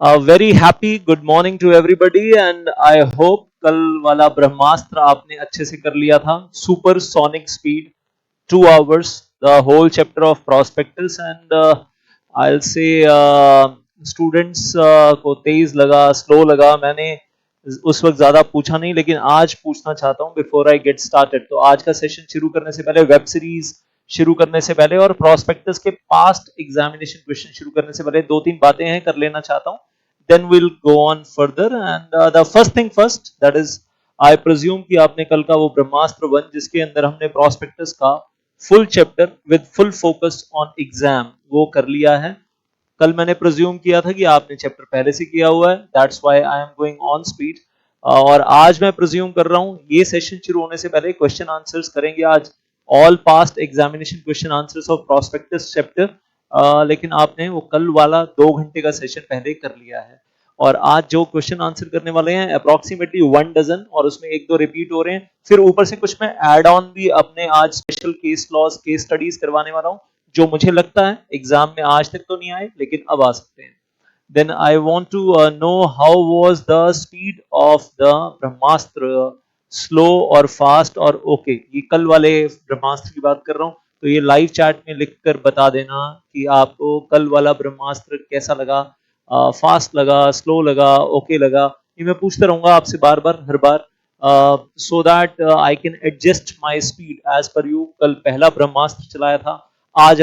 Very happy good morning to everybody and I hope कल वाला ब्रह्मास्त्र आपने अच्छे से कर लिया था. Super sonic speed 2 hours the whole chapter of prospectus and I'll say students को तेज लगा स्लो लगा. मैंने उस वक्त ज्यादा पूछा नहीं लेकिन आज पूछना चाहता हूँ बिफोर आई गेट स्टार्टेड. तो आज का सेशन शुरू करने से पहले वेब सीरीज शुरू करने से पहले और प्रोस्पेक्टस के पास्ट एग्जामिनेशन क्वेश्चन शुरू करने से पहले दो तीन बातें हैं कर लेना चाहता हूँ. Then will go on further and the first thing first that is I presume कि आपने कल का वो ब्रह्मास्त्र 1 जिसके अंदर हमने प्रोस्पेक्टस का full chapter with full focus on exam वो कर लिया है. कल मैंने प्रिज्यूम किया था कि आपने चैप्टर पहले से किया हुआ है. That's why I am going on speed. और आज मैं प्रिज्यूम कर रहा हूं ये सेशन शुरू होने से पहले क्वेश्चन आंसर्स करेंगे आज. All past examination question answers of prospectus chapter. लेकिन आपने वो कल वाला 2 घंटे का सेशन पहले कर लिया है. और आज जो क्वेश्चन आंसर करने वाले हैं अप्रोक्सीमेटली 1 डजन और उसमें एक दो रिपीट हो रहे हैं. फिर ऊपर से कुछ मैं एड ऑन भी अपने आज special case laws case studies करवाने वाला हूं जो मुझे लगता है एग्जाम में आज तक तो नहीं आए लेकिन अब आ सकते हैं. Then I want to know how was the speed of the Brahmastra, slow और फास्ट और ओके. ये कल वाले ब्रह्मास्त्र की बात कर रहा हूँ. तो ये लाइव चैट में लिखकर बता देना कि आपको कल वाला ब्रह्मास्त्र कैसा लगा, फास्ट लगा, स्लो लगा, ओके लगा. ये मैं पूछता रहूंगा आपसे बार बार हर बार so that I can adjust my speed as per you. कल पहला ब्रह्मास्त्र चलाया था. आज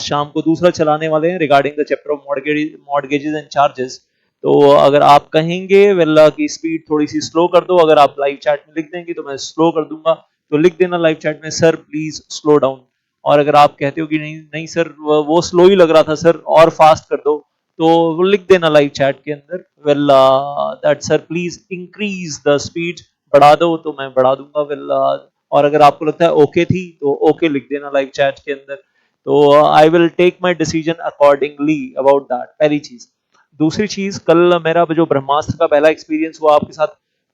शाम को दूसरा चलाने वाले हैं regarding the chapter of mortgages and charges. तो अगर आप कहेंगे वेल्ला की स्पीड थोड़ी सी स्लो कर दो, अगर आप लाइव चैट में लिख देंगे तो मैं स्लो कर दूंगा. तो लिख देना लाइव चैट में सर प्लीज स्लो डाउन. और अगर आप कहते हो कि नहीं नहीं सर वो स्लो ही लग रहा था सर और फास्ट कर दो तो वो लिख देना लाइव चैट के अंदर well that sir please increase the speed. बढ़ा दो तो मैं बढ़ा दूंगा वेल. और अगर आपको लगता है ओके थी तो ओके लिख देना लाइव चैट के अंदर. तो I will take my decision accordingly about that. पहली चीज. दूसरी चीज कल मेरा जो ब्रह्मास्त्र का पहला एक्सपीरियंस हुआ आपके साथ.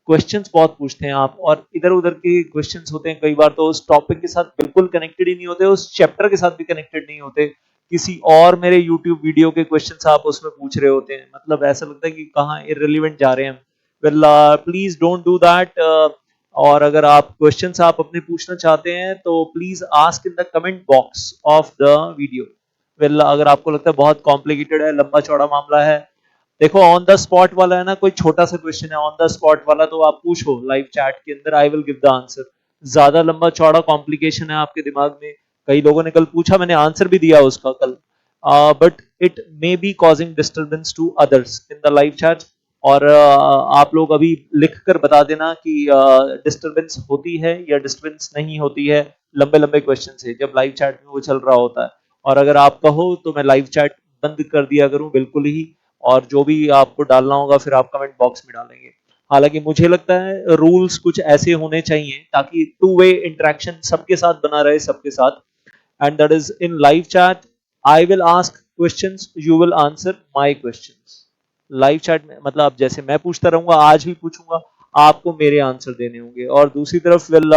क्वेश्चंस बहुत पूछते हैं आप और इधर उधर के क्वेश्चंस होते हैं कई बार तो उस टॉपिक के साथ बिल्कुल कनेक्टेड ही नहीं होते, उस चैप्टर के साथ भी कनेक्टेड नहीं होते. किसी और मेरे यूट्यूब वीडियो के क्वेश्चंस आप उसमें पूछ रहे होते हैं. मतलब ऐसा लगता है कि कहाँ इररिलेवेंट जा रहे हैं. Well please don't do that. और अगर आप क्वेश्चंस आप अपने पूछना चाहते हैं तो please ask in the comment box of the video. Well अगर आपको लगता है बहुत कॉम्प्लिकेटेड है, लंबा चौड़ा मामला है, देखो ऑन द स्पॉट वाला है ना, कोई छोटा सा क्वेश्चन है ऑन द स्पॉट वाला तो आप पूछो लाइव चैट के अंदर, I will give the answer. ज्यादा लंबा चौड़ा कॉम्प्लिकेशन है आपके दिमाग में, कई लोगों ने कल पूछा, मैंने आंसर भी दिया उसका कल, but it may be causing disturbance to others in the live chat. और आप लोग अभी लिख कर बता देना कि डिस्टर्बेंस होती है या डिस्टर्बेंस नहीं होती है लंबे लंबे क्वेश्चन से जब लाइव चैट में वो चल रहा होता है. और अगर आप कहो तो मैं लाइव चैट बंद कर दिया करूं बिल्कुल ही, और जो भी आपको डालना होगा फिर आप कमेंट बॉक्स में डालेंगे. हालांकि मुझे लगता है रूल्स कुछ ऐसे होने चाहिए ताकि टू वे इंटरेक्शन सबके साथ बना रहे सबके साथ. And that is in live chat I will ask questions, you will answer my questions. Live chat में मतलब जैसे मैं पूछता रहूंगा, आज भी पूछूंगा, आपको मेरे आंसर देने होंगे. और दूसरी तरफ विल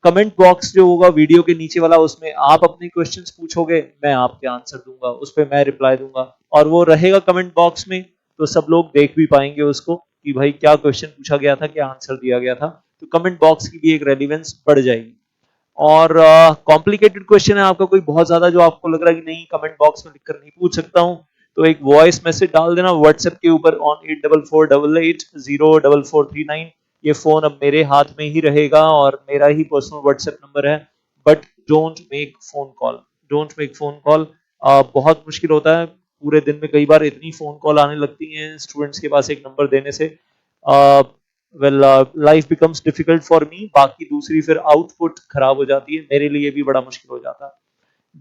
कमेंट बॉक्स जो होगा वीडियो के नीचे वाला उसमें आप अपने क्वेश्चंस पूछोगे, मैं आपके आंसर दूंगा, उस पर मैं रिप्लाई दूंगा. और वो रहेगा कमेंट बॉक्स में तो सब लोग देख भी पाएंगे उसको कि भाई क्या क्वेश्चन पूछा गया था, क्या आंसर दिया गया था. तो कमेंट बॉक्स की भी एक रेलिवेंस बढ़ जाएगी. और कॉम्प्लिकेटेड क्वेश्चन है आपका कोई बहुत ज्यादा जो आपको लग रहा है कि नहीं कमेंट बॉक्स में लिखकर नहीं पूछ सकता हूं, तो एक वॉइस मैसेज डाल देना व्हाट्सएप के ऊपर ऑन 8448804439. ये फोन अब मेरे हाथ में ही रहेगा और मेरा ही पर्सनल व्हाट्सएप नंबर है. But don't make phone call, don't make phone call. बहुत मुश्किल होता है पूरे दिन में, कई बार इतनी फोन कॉल आने लगती हैं स्टूडेंट्स के पास एक नंबर देने से. Well life becomes difficult for me. बाकी दूसरी फिर आउटपुट खराब हो जाती है, मेरे लिए भी बड़ा मुश्किल हो जाता है.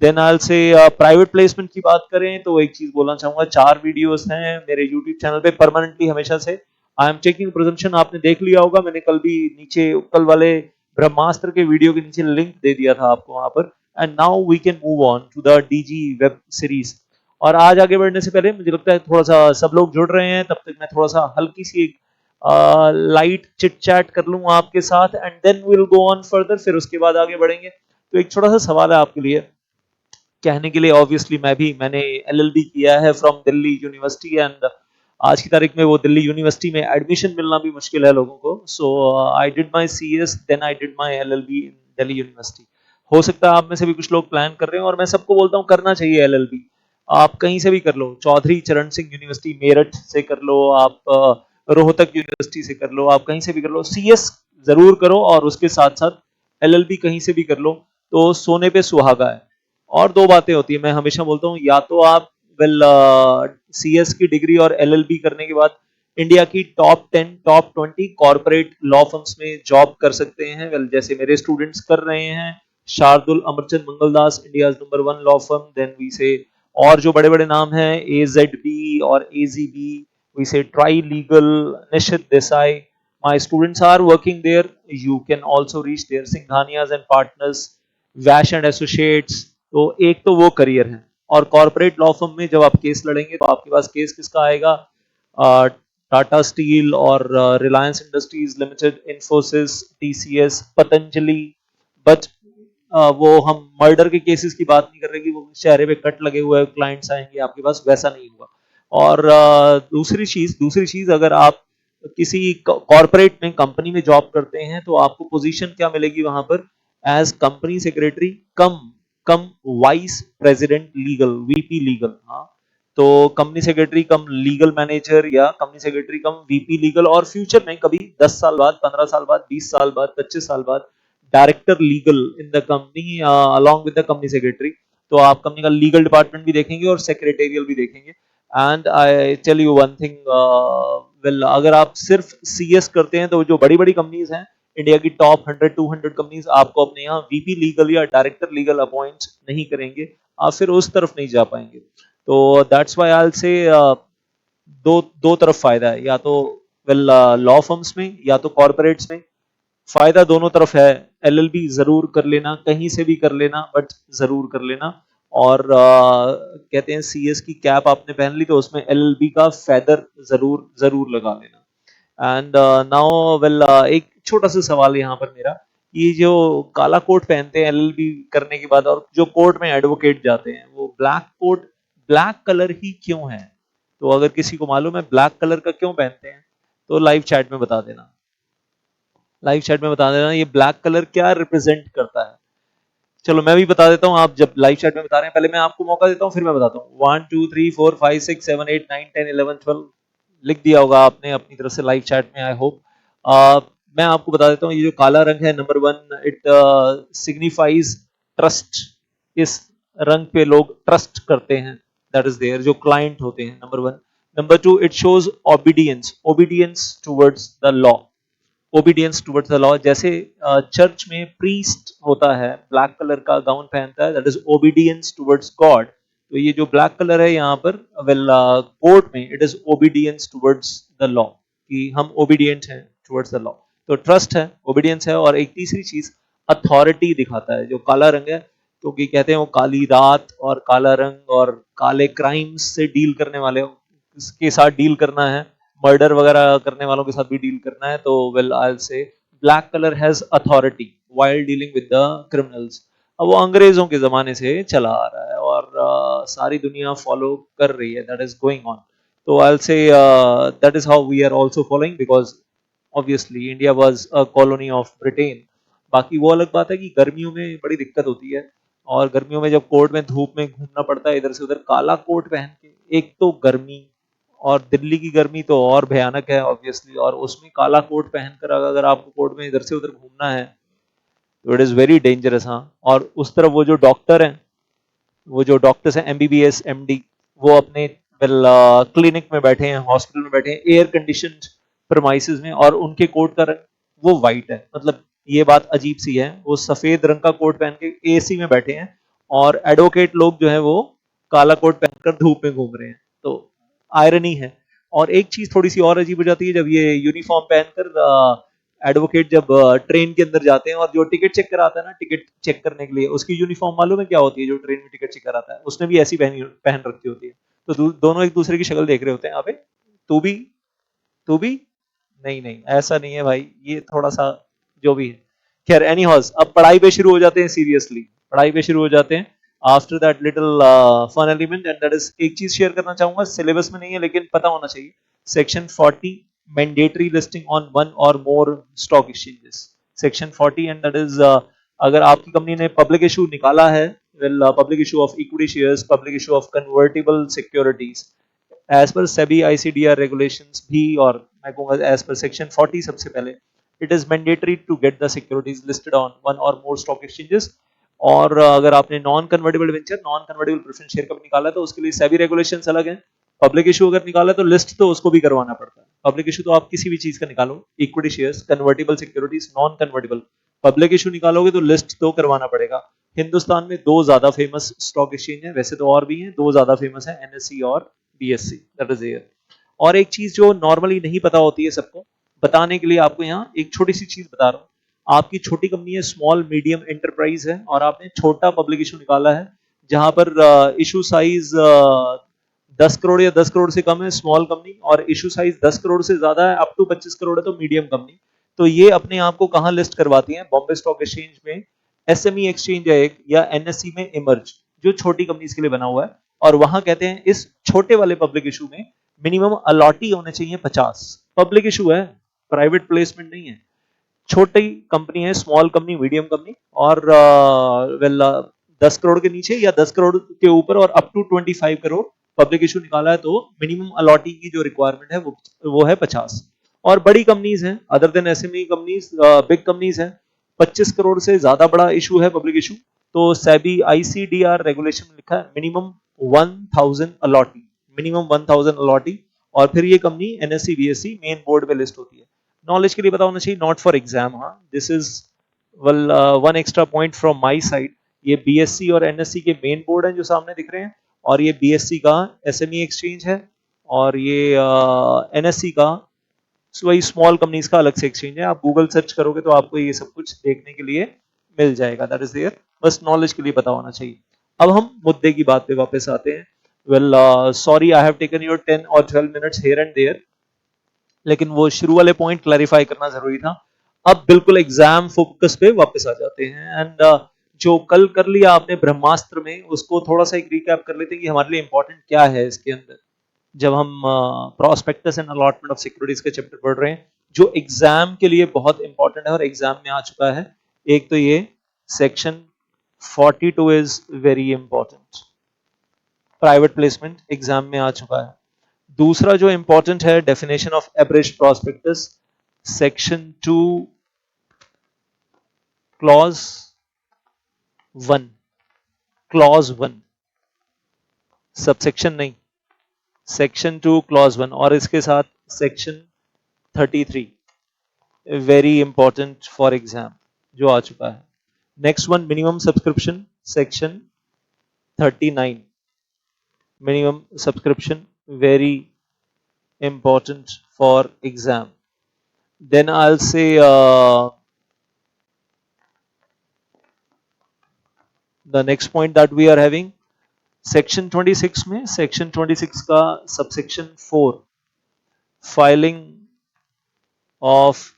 देन आई से प्राइवेट प्लेसमेंट की बात करें तो एक चीज बोलना चाहूंगा, 4 वीडियोस हैं मेरे यूट्यूब चैनल पे परमानेंटली हमेशा से. आई एम चेकिंग प्रिजम्पशन आपने देख लिया होगा, मैंने कल भी नीचे कल वाले ब्रह्मास्त्र के वीडियो के नीचे लिंक दे दिया था आपको वहां पर. And now we can move on to the DG web series. और आज आगे बढ़ने से पहले मुझे लगता है थोड़ा सा सब लोग जुड़ रहे हैं, तब तक मैं थोड़ा सा हल्की सी एक लाइट चिट चैट कर लूं आपके साथ and then will go on further. फिर उसके बाद आगे बढ़ेंगे. तो एक छोटा सा सवाल है आपके लिए, कहने के लिए ऑब्वियसली मैंने एलएलबी किया है फ्रॉम दिल्ली यूनिवर्सिटी, एंड आज की तारीख में वो दिल्ली यूनिवर्सिटी में एडमिशन मिलना भी मुश्किल है लोगों को. So I did my CS, then I did my LLB in Delhi university. हो सकता है आप में से भी कुछ लोग प्लान कर रहे हो, और मैं सबको बोलता हूँ करना चाहिए एलएलबी. आप कहीं से भी कर लो, चौधरी चरण सिंह यूनिवर्सिटी मेरठ से कर लो, आप रोहतक यूनिवर्सिटी से कर लो, आप कहीं से भी कर लो. सीएस जरूर करो और उसके साथ साथ एलएलबी कहीं से भी कर लो, तो सोने पे सुहागा है. और दो बातें होती है, मैं हमेशा बोलता हूँ, या तो आप वेल सीएस की डिग्री और एलएलबी करने के बाद इंडिया की top 10 top 20 corporate law firms में जॉब कर सकते हैं. वेल जैसे मेरे स्टूडेंट्स कर रहे हैं, Shardul Amarchand Mangaldas India number 1 law firm, then we say और जो बड़े बड़े नाम हैं एजेडबी और AGB, we say Trilegal, Nishith Desai. My students are working there. You can also reach there, Singhanias and partners, Vaish and associates. तो एक तो वो करियर है. और कॉर्पोरेट लॉ फर्म में जब आप केस लड़ेंगे तो आपके पास केस किसका आएगा? टाटा स्टील और Reliance industries limited, Infosys, TCS, Patanjali. But वो हम मर्डर के केसेस की बात नहीं कर रहे कि वो चेहरे पे कट लगे हुए क्लाइंट्स आएंगे आपके पास, वैसा नहीं हुआ. और दूसरी चीज अगर आप किसी कॉर्पोरेट में कंपनी में जॉब करते हैं तो आपको पोजीशन क्या मिलेगी वहां पर? As company secretary cum cum vice president legal, VP legal. हाँ, तो company secretary cum legal manager या company secretary cum VP legal, और फ्यूचर में कभी 10 साल बाद, 15 साल बाद, 20 साल बाद, 25 साल बाद director legal in the company along with the company secretary. तो आप कंपनी का लीगल डिपार्टमेंट भी देखेंगे और सेक्रेटेरियल भी देखेंगे. And I tell you one thing, well अगर आप सिर्फ सीएस करते हैं तो जो बड़ी बड़ी कंपनीज हैं, इंडिया की टॉप 100 200 कंपनीज आपको अपने यहाँ वीपी लीगल या डायरेक्टर लीगल अपॉइंट नहीं करेंगे. आप फिर उस तरफ नहीं जा पाएंगे. तो दैट्स व्हाई आई विल से दो दो तरफ फायदा है, या तो वेल लॉ फर्म्स में या तो कॉर्पोरेट्स में. फायदा दोनों तरफ है. एलएलबी जरूर कर लेना, कहीं से भी कर लेना, बट जरूर कर लेना. और कहते हैं सीएस की कैप आपने पहन ली तो उसमें एलएलबी का फेदर जरूर जरूर लगा लेना. एंड नाउ वेल एक छोटा सा सवाल यहाँ पर मेरा, ये जो काला कोट पहनते हैं एलएलबी करने के बाद और जो कोर्ट में एडवोकेट जाते हैं, वो ब्लैक कोट ब्लैक कलर ही क्यों है? तो अगर किसी को मालूम है ब्लैक कलर का क्यों पहनते हैं तो लाइव चैट में बता देना. लाइव चैट में बता देना ये ब्लैक कलर क्या रिप्रेजेंट करता है. चलो मैं भी बता देता हूँ, आप जब लाइव चैट में बता रहे हैं पहले मैं आपको मौका देता हूँ, फिर मैं बताता हूँ. 1 2 3 4 5 6 7 8 9 10 11 12 लिख दिया होगा आपने अपनी तरफ से लाइव चैट में, आई होप. मैं आपको बता देता हूँ, ये जो काला रंग है, नंबर 1 इट सिग्निफाइज ट्रस्ट. इस रंग पे लोग ट्रस्ट करते हैं, दैट इज देयर, जो क्लाइंट होते हैं, number 1. Number 2 it shows obedience, obedience towards the law, obedience towards the law. जैसे चर्च में प्रीस्ट होता है, ब्लैक कलर का गाउन पहनता है, that is obedience towards God. तो ये जो ब्लैक कलर है यहाँ पर, वेल कोर्ट में it is obedience towards the law, कि हम ओबीडियंट हैं टुवर्ड्स द लॉ. तो ट्रस्ट है, ओबीडियंस है. और एक तीसरी चीज अथॉरिटी दिखाता है जो काला रंग है, क्योंकि कहते हैं वो काली रात और काला रंग और काले क्राइम्स से डील करने वाले के साथ डील करना है, मर्डर वगैरह करने वालों के साथ भी डील करना है. तो वेल आई विल से black colour has authority while dealing with the criminals. अब वो अंग्रेजों के जमाने से चला आ रहा है और सारी दुनिया फॉलो कर रही है, दैट इज गोइंग ऑन. तो I will say that is how we are also following, because obviously India was a colony of Britain. बाकी वो अलग बात है कि गर्मियों में बड़ी दिक्कत होती है, और गर्मियों में जब कोर्ट में धूप में घूमना पड़ता है इधर से उधर काला कोट पहन के, एक तो गर्मी, और दिल्ली की गर्मी तो और भयानक है ऑब्वियसली, और उसमें काला कोट पहनकर अगर आपको कोर्ट में इधर से उधर घूमना है तो इट इज वेरी डेंजरस. हाँ, और उस तरफ वो जो डॉक्टर हैं, वो जो डॉक्टर्स हैं एमबीबीएस एमडी, वो अपने वेल क्लिनिक में बैठे हैं, हॉस्पिटल में बैठे हैं, एयर कंडीशन प्रमाइसिस में, और उनके कोट का रंग वो वाइट है. मतलब ये बात अजीब सी है, वो सफेद रंग का कोट पहन के एसी में बैठे हैं, और एडवोकेट लोग जो है वो काला कोट पहनकर धूप में घूम रहे हैं. तो आयरनी है. और एक चीज थोड़ी सी और अजीब हो जाती है, जब ये यूनिफॉर्म पहनकर एडवोकेट जब ट्रेन के अंदर जाते हैं और जो टिकट चेक कराता है ना, टिकट चेक करने के लिए उसकी यूनिफॉर्म मालूम है क्या होती है? जो ट्रेन में टिकट चेक कराता है उसने भी ऐसी पहन रखी होती है. तो दोनों एक दूसरे की शक्ल देख रहे होते हैं, अबे तू भी, तू भी, नहीं नहीं ऐसा नहीं है भाई, ये थोड़ा सा जो भी है. खैर एनी हॉज, अब पढ़ाई पे शुरू हो जाते हैं सीरियसली, पढ़ाई पे शुरू हो जाते हैं. After that little fun element, and that is, एक चीज शेयर करना चाहूंगा, सिलेबस में नहीं है लेकिन पता होना चाहिए, section 40 mandatory listing on one or more stock exchanges, section 40, and that is अगर आपकी कंपनी ने पब्लिक इशू निकाला है, public issue of equity shares, public issue of convertible securities, as per SEBI ICDR regulations भी, और मैं कहूंगा as per section 40 सबसे पहले, it is mandatory to get the securities listed on one or more stock exchanges. और अगर आपने non convertible venture, non convertible preference share कब निकाला तो उसके लिए सेबी रेगुलेशंस अलग हैं। पब्लिक इशू अगर निकाला तो लिस्ट तो उसको भी करवाना पड़ता है। पब्लिक इशू तो आप किसी भी चीज का निकालो, equity shares, convertible securities, non convertible, public issue निकालोगे तो लिस्ट तो करवाना पड़ेगा। हिंदुस्तान में दो ज्यादा फेमस स्टॉक एक्सचेंज है, वैसे तो और भी हैं, दो ज्यादा फेमस है, एनएससी और बीएससी, दैट इज देयर। और एक चीज जो नॉर्मली नहीं पता होती है सबको, बताने के लिए आपको यहाँ एक छोटी सी चीज बता रहा हूँ। आपकी छोटी कंपनी है, स्मॉल मीडियम एंटरप्राइज है, और आपने छोटा पब्लिक इशू निकाला है जहां पर इशू साइज 10 करोड़ या 10 करोड़ से कम है, स्मॉल कंपनी, और इशू साइज 10 करोड़ से ज्यादा है, अप टू 25 करोड़ है तो मीडियम कंपनी। तो ये अपने आप को कहां लिस्ट करवाती है? बॉम्बे स्टॉक एक्सचेंज में, एसएमई एक्सचेंज है एक, या एनएससी में इमर्ज, जो छोटी कंपनीज के लिए बना हुआ है। और वहां कहते हैं इस छोटे वाले पब्लिक इशू में मिनिमम अलॉटी होने चाहिए 50। पब्लिक इशू है, प्राइवेट प्लेसमेंट नहीं है, छोटी कंपनी है, स्मॉल कंपनी, मीडियम कंपनी, और वेल 10 करोड़ के नीचे या 10 करोड़ के ऊपर और up to 25 crore public issue निकाला है तो मिनिमम अलॉटी की जो रिक्वायरमेंट है वो है 50। और बड़ी कंपनीज हैं, other than SME companies, big companies हैं, 25 करोड़ से ज्यादा बड़ा इशू है पब्लिक इशू, तो सेबी आईसीडीआर रेगुलेशन में लिखा है मिनिमम 1000 अलॉटी, मिनिमम 1000 अलॉटी, और फिर ये company NSC BSc main board पे लिस्ट होती है। नॉलेज के लिए पता होना चाहिए, नॉट फॉर एग्जाम। हाँ, this is well one extra point from my side. ये बीएससी और एनएससी के मेन बोर्ड हैं जो सामने दिख रहे हैं, और ये बीएससी का एसएमई एक्सचेंज है, और ये एनएससी का वही स्मॉल कंपनीज का अलग से एक्सचेंज है। आप गूगल सर्च करोगे तो आपको ये सब कुछ देखने के लिए मिल जाएगा, दैट इज देयर, बस नॉलेज के लिए पता होना चाहिए। अब हम मुद्दे की बात पे वापस आते हैं। Well sorry I have taken your 10 और 12 मिनट्स हियर एंड देयर, लेकिन वो शुरू वाले पॉइंट क्लैरिफाई करना जरूरी था। अब बिल्कुल एग्जाम फोकस पे वापस आ जाते हैं, एंड जो कल कर लिया आपने ब्रह्मास्त्र में, उसको थोड़ा सा एक रिकैप कर लेते हैं कि हमारे लिए इंपॉर्टेंट क्या है इसके अंदर, जब हम prospectus and allotment of securities के चैप्टर पढ़ रहे हैं, जो एग्जाम के लिए बहुत इंपॉर्टेंट है और एग्जाम में आ चुका है। एक तो ये section 42 is very important, private placement exam में आ चुका है। दूसरा जो इंपॉर्टेंट है, definition of average prospectus, section 2 clause 1, clause 1, subsection नहीं, सेक्शन 2 क्लॉज 1, और इसके साथ section 33, very important for exam, जो आ चुका है। Next one, minimum subscription, section 39, minimum subscription, very important for exam. Then I'll say the next point that we are having, section 26 में, section 26 का subsection 4, filing of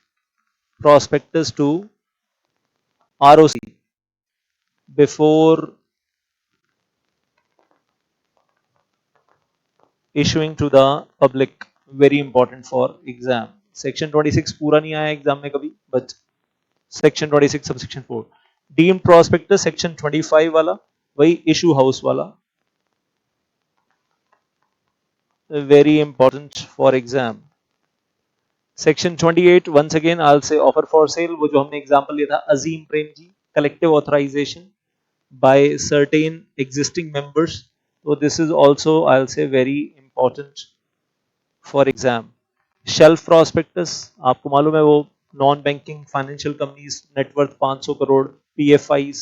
prospectus to ROC before issuing to the public, very important for exam. section 26 पूरा नहीं आया exam में कभी, but section 26 subsection 4, deemed prospectus section 25 वाला, वही issue house वाला, very important for exam. section 28 once again I'll say offer for sale, वो जो हमने एग्जांपल लिया था अजीम Prem ji, collective authorization by certain existing members, so this is also I'll say very important for exam. shelf prospectus, आपको मालूम है वो non banking financial companies net worth 500 crore PFIs,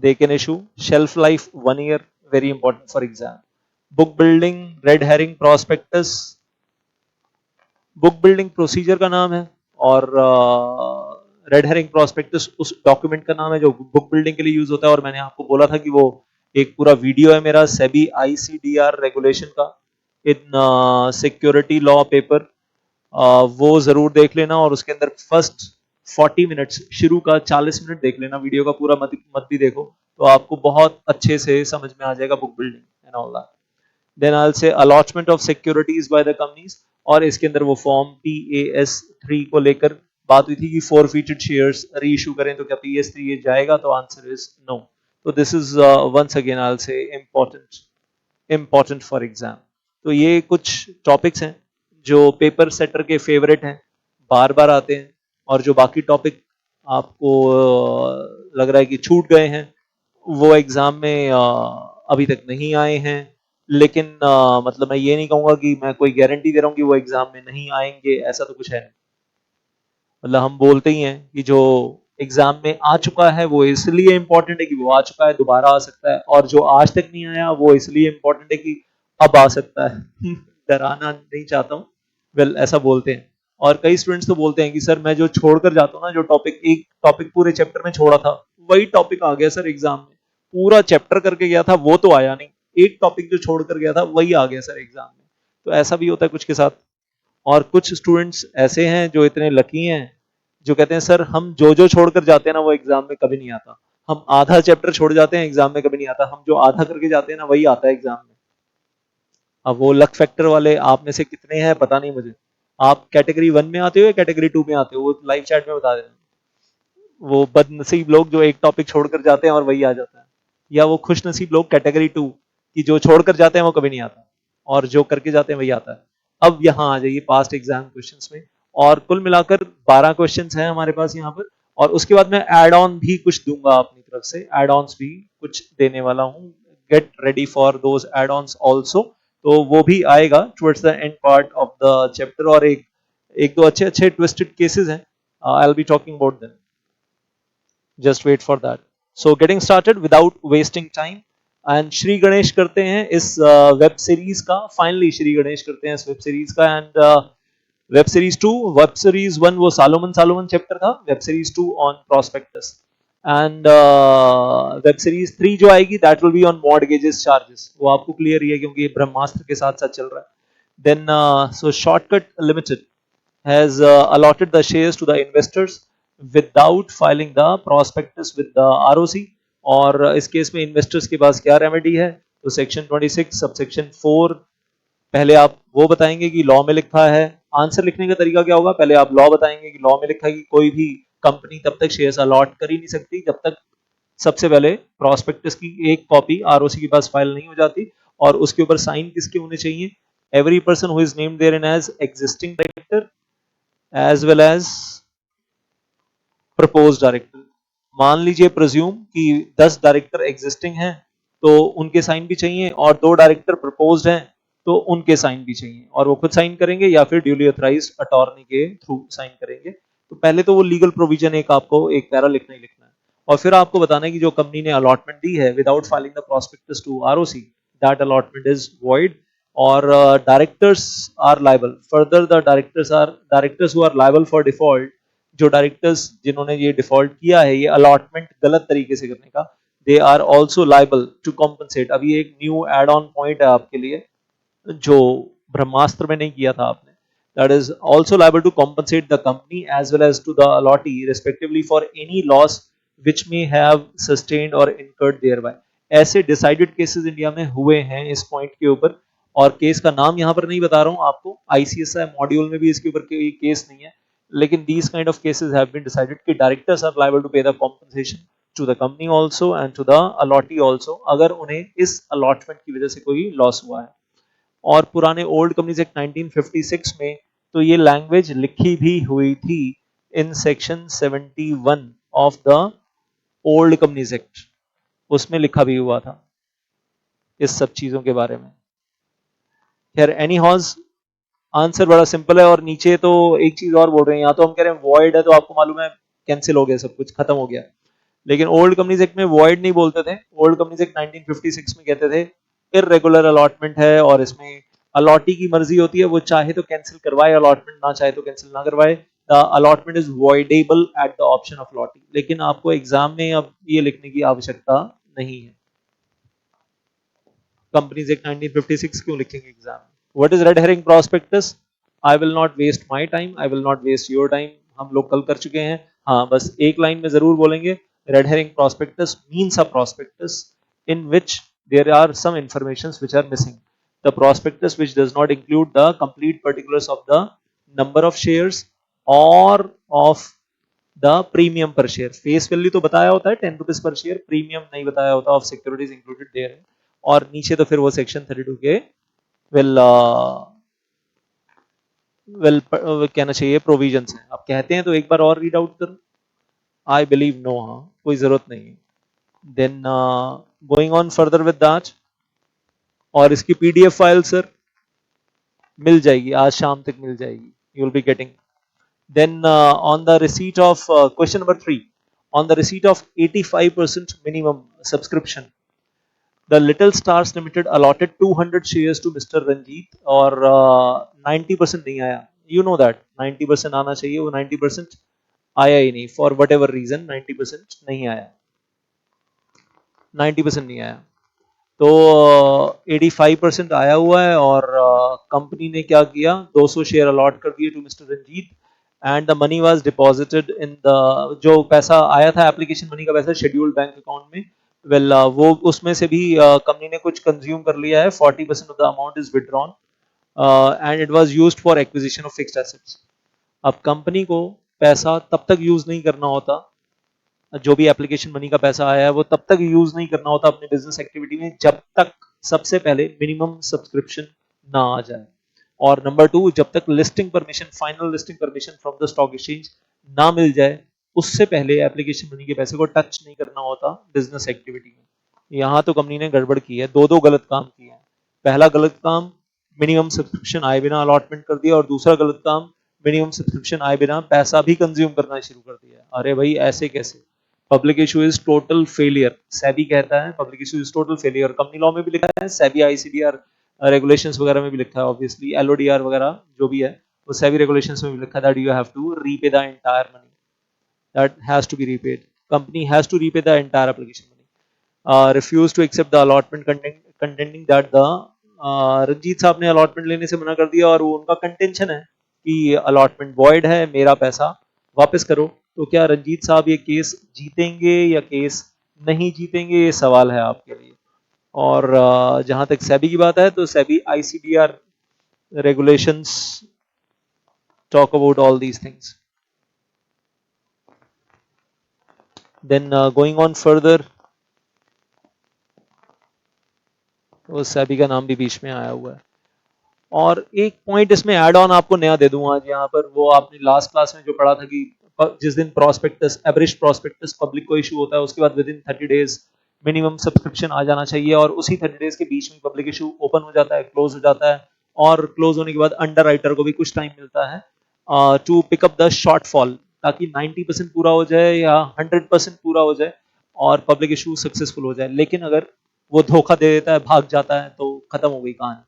they can issue. shelf life 1 year, very important for exam. book building, red herring prospectus, book building procedure का नाम है, और red herring prospectus उस document का नाम है जो बुक बिल्डिंग के लिए यूज होता है। और मैंने आपको बोला था कि वो एक पूरा वीडियो है मेरा सेबी आईसीडीआर रेगुलेशन का इन सिक्योरिटी लॉ पेपर, वो जरूर देख लेना, और उसके अंदर फर्स्ट 40 मिनट्स, शुरू का 40 मिनट देख लेना, वीडियो का पूरा मत भी देखो, तो आपको बहुत अच्छे से समझ में आ जाएगा book building and all that. Then I will say allotment of securities by the companies, और इसके अंदर वो फॉर्म PAS3 को लेकर बात हुई थी कि फॉरफिटेड शेयर्स री इशू करें तो क्या PS3 ये जाएगा, तो आंसर इज नो। तो this is once again I will say important for exam. तो ये कुछ टॉपिक्स हैं जो पेपर सेटर के फेवरेट हैं, बार बार आते हैं, और जो बाकी टॉपिक आपको लग रहा है कि छूट गए हैं, वो एग्जाम में अभी तक नहीं आए हैं। लेकिन मतलब मैं ये नहीं कहूंगा कि मैं कोई गारंटी दे रहा हूँ कि वो एग्जाम में नहीं आएंगे, ऐसा तो कुछ है नहीं। मतलब हम बोलते ही हैं कि जो एग्जाम में आ चुका है वो इसलिए इंपॉर्टेंट है कि वो आ चुका है, दोबारा आ सकता है, और जो आज तक नहीं आया वो इसलिए इंपॉर्टेंट है कि अब आ सकता है। डराना नहीं चाहता हूँ, वेल ऐसा बोलते हैं। और कई स्टूडेंट्स तो बोलते हैं कि सर मैं जो छोड़कर जाता हूँ ना, जो टॉपिक, एक टॉपिक पूरे चैप्टर में छोड़ा था वही टॉपिक आ गया सर एग्जाम में, पूरा चैप्टर करके गया था वो तो आया नहीं, एक टॉपिक जो छोड़कर गया था वही आ गया सर एग्जाम में। तो ऐसा भी होता है कुछ के साथ। और कुछ स्टूडेंट्स ऐसे हैं जो इतने लकी हैं, जो कहते हैं सर हम जो छोड़कर जाते हैं ना वो एग्जाम में कभी नहीं आता, हम आधा चैप्टर छोड़ जाते हैं एग्जाम में कभी नहीं आता, हम जो आधा करके जाते हैं ना वही आता है एग्जाम में। अब वो लक फैक्टर वाले आप में से कितने हैं पता नहीं मुझे, आप कैटेगरी 1 में आते हो या कैटेगरी 2 में आते हो, वो लाइव चैट में बता देना। वो बदनसीब लोग जो एक टॉपिक छोड़कर जाते हैं और वही आ जाता है, या वो खुश नसीब लोग कैटेगरी 2 की जो छोड़कर जाते हैं वो कभी नहीं आता, और जो करके जाते हैं वही आता है। अब यहाँ आ जाइए पास्ट एग्जाम क्वेश्चंस में, और कुल मिलाकर 12 क्वेश्चंस हैं हमारे पास यहाँ पर, और उसके बाद मैं एड ऑन भी कुछ दूंगा अपनी तरफ से, एड ऑन्स भी कुछ देने वाला हूँ, get ready for those add ons also. तो वो भी आएगा towards the end part of the chapter, और एक एक दो अच्छे अच्छे ट्विस्टेड केसेस हैं, I will be talking about them, just wait for that. So getting started without wasting time, and Shri Ganesh करते हैं इस वेब सीरीज का, फाइनली श्री गणेश करते हैं इस वेब सीरीज का। And web series 2, web series 1 वो सालोमन चैप्टर था, web series 2 on prospectus, and web series 3 जो आएगी that will be on mortgages charges, वो आपको क्लियर ही है क्योंकि ये ब्रह्मास्त्र के साथ साथ चल रहा है। Then so shortcut limited has allotted the shares to the investors without filing the prospectus with the ROC, और इस केस में इन्वेस्टर्स के पास क्या रेमेडी है, तो सेक्शन 26 सबसेक्शन 4, पहले आप वो बताएंगे कि लॉ में लिखा है, आंसर लिखने का तरीका क्या होगा, पहले आप लॉ बताएंगे कि लॉ में लिखा है कि कोई भी कंपनी तब तक शेयर्स अलॉट कर ही नहीं सकती जब तक सबसे पहले प्रोस्पेक्टस की एक कॉपी ROC के पास फाइल नहीं हो जाती, और उसके ऊपर साइन किसके होने चाहिए, every person who is named there in as existing director as well as propose director. मान लीजिए प्रेज्यूम कि 10 डायरेक्टर एग्जिस्टिंग हैं तो उनके साइन भी चाहिए, और 2 डायरेक्टर प्रपोज्ड हैं तो उनके साइन भी चाहिए, और वो खुद साइन करेंगे या फिर ड्यूली ऑथराइज्ड अटॉर्नी के थ्रू साइन करेंगे। तो पहले तो वो लीगल प्रोविजन एक आपको एक पैरा लिखना ही लिखना है, और फिर आपको बताना है कि जो कंपनी ने अलॉटमेंट दी है without filing the prospectus to ROC, that allotment is void, और directors are liable further, the directors who are liable for default, जो डायरेक्टर्स जिन्होंने ये डिफॉल्ट किया है ये अलॉटमेंट गलत तरीके से करने का, they are also liable to compensate. अभी एक न्यू एड ऑन पॉइंट है आपके लिए जो ब्रह्मास्त्र में नहीं किया था आपने, that is also liable to compensate the company as well as to the allottee respectively for any loss which may have sustained or incurred thereby. ऐसे डिसाइडेड केसेस इंडिया में हुए हैं इस पॉइंट के ऊपर, और केस का नाम यहां पर नहीं बता रहा हूं आपको, ICSI मॉड्यूल में भी इसके ऊपर कोई केस नहीं है, लेकिन these kind of cases have been decided कि directors are liable to pay the compensation to the company also and to the allotee also, अगर उन्हें इस allotment की वजह से कोई लॉस हुआ है। और पुराने ओल्ड कंपनीज एक्ट 1956 में तो ये लैंग्वेज लिखी भी हुई थी in section 71 of the old companies act, उसमें लिखा भी हुआ था इस सब चीजों के बारे में। खैर एनी हॉज, आंसर बड़ा सिंपल है, और नीचे तो एक चीज और बोल रहे हैं, यहाँ तो हम कह रहे हैं वॉइड है तो आपको मालूम है कैंसिल हो गया, सब कुछ खत्म हो गया, लेकिन ओल्ड कंपनीज एक्ट में वॉइड नहीं बोलते थे, ओल्ड कंपनीज एक्ट 1956 में कहते थे इररेगुलर अलॉटमेंट है, और इसमें अलॉटी की मर्जी होती है, वो चाहे तो कैंसिल करवाए अलॉटमेंट, ना चाहे तो कैंसिल ना करवाए, the allotment is voidable at the option of allottee. लेकिन आपको एग्जाम में अब ये लिखने की आवश्यकता नहीं है, कंपनीज एक्ट 1956 क्यों लिखेंगे एग्जाम में। What is red herring prospectus, I will not waste my time, I will not waste your time, हम लोग कल कर चुके हैं, हाँ बस एक लाइन में जरूर बोलेंगे, red herring prospectus means a prospectus in which there are some informations which are missing. The prospectus which does not include the complete particulars of the number of shares or of the premium per share. Face value तो बताया होता है 10 rupees per share, premium नहीं बताया होता, of securities included there है। और नीचे तो फिर वो सेक्शन 32 के विल कहना चाहिए प्रोविजंस हैं। आप कहते हैं तो एक बार और रीड आउट करूं? आई बिलीव नो, हाँ कोई जरूरत नहीं है। Then going on further with that, और इसकी पीडीएफ फाइल सर मिल जाएगी, आज शाम तक मिल जाएगी, you will be getting. Then on the receipt of question number 3, on the receipt of 85% minimum subscription, the Little Stars Limited allotted 200 shares to Mr. Ranjit और 90% नहीं आया। You know that 90% आना चाहिए, वो 90% आया ही नहीं, for whatever reason 90% नहीं आया, 90% नहीं आया। तो 85% आया हुआ है और कंपनी ने क्या किया, 200 शेयर अलॉट कर दिए to mister Ranjit and the money was deposited in the, जो पैसा आया था एप्लीकेशन मनी का पैसा शेड्यूल्ड बैंक अकाउंट में, वेल वो उसमें से भी कंपनी ने कुछ कंज्यूम कर लिया है, 40% of the amount is withdrawn and it was used for acquisition of fixed assets. अब कंपनी को पैसा तब तक यूज नहीं करना होता, जो भी एप्लीकेशन मनी का पैसा आया है वो तब तक यूज नहीं करना होता अपने बिजनेस एक्टिविटी में जब तक सबसे पहले मिनिमम सब्सक्रिप्शन ना आ जाए, और नंबर 2 जब तक listing permission, final listing permission from the stock exchange ना मिल जाए, उससे पहले एप्लीकेशन मनी के पैसे को टच नहीं करना होता बिजनेस एक्टिविटी में। यहाँ तो कंपनी ने गड़बड़ की है, दो गलत काम किए हैं। पहला गलत काम, मिनिमम सब्सक्रिप्शन आए बिना अलॉटमेंट कर दिया, और दूसरा गलत काम, मिनिमम सब्सक्रिप्शन आए बिना पैसा भी कंज्यूम करना शुरू कर दिया। अरे भाई ऐसे कैसे? Public issue is total failure, SEBI कहता है public issue is total failure, company law में भी लिखा है, सेबी आईसीडीआर रेगुलेशंस वगैरह में भी लिखा है, ऑब्वियसली एलओडीआर वगैरह जो भी है वो सेबी रेगुलेशंस में भी लिखा है that you have to repay the entire money, that has to be repaid, company has to repay the entire application money. Refuse to accept the allotment contending that the, Ranjit साहब ने अलॉटमेंट लेने से मना कर दिया और वो उनका कंटेंशन है कि अलॉटमेंट वॉइड है, मेरा पैसा वापस करो। तो क्या रंजीत साहब ये केस जीतेंगे या केस नहीं जीतेंगे, ये सवाल है आपके लिए। और जहां तक सेबी की बात है तो SEBI ICDR regulations talk about all these things. Then going on further, वो सेबी का नाम भी बीच में आया हुआ है। और एक पॉइंट इसमें ऐड ऑन आपको नया दे दूं आज यहाँ पर, वो आपने लास्ट क्लास में जो पढ़ा था कि जिस दिन प्रोस्पेक्टस, एवरेज प्रोस्पेक्टस पब्लिक को इशू होता है उसके बाद within 30 days minimum subscription आ जाना चाहिए, और उसी 30 डेज के बीच में पब्लिक इशू ओपन हो जाता है, क्लोज हो जाता है, और क्लोज होने के बाद अंडर राइटर को भी कुछ टाइम मिलता है टू पिकअप द शॉर्टफॉल, ताकि 90% पूरा हो जाए या 100% पूरा हो जाए और पब्लिक इशू सक्सेसफुल हो जाए। लेकिन अगर वो धोखा दे देता है, भाग जाता है, तो खत्म हो गई कहानी।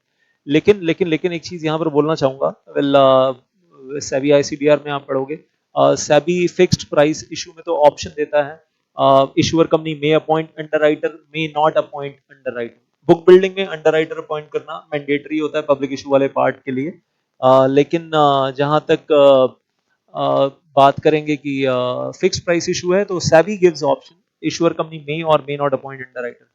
लेकिन एक चीज यहाँ पर बोलना चाहूंगा, वेल सेबी आईसीडीआर में आप पढ़ोगे, सेबी फिक्स्ड प्राइस इशू में तो ऑप्शन देता है, issuer company may appoint underwriter, may not appoint underwriter. Book building में अंडरराइटर अपॉइंट करना मैंडेटरी होता है पब्लिक इशू वाले पार्ट के लिए, लेकिन जहां तक बात करेंगे कि फिक्स प्राइस इशू है तो SEBI gives option, issuer company may or may not appoint underwriter.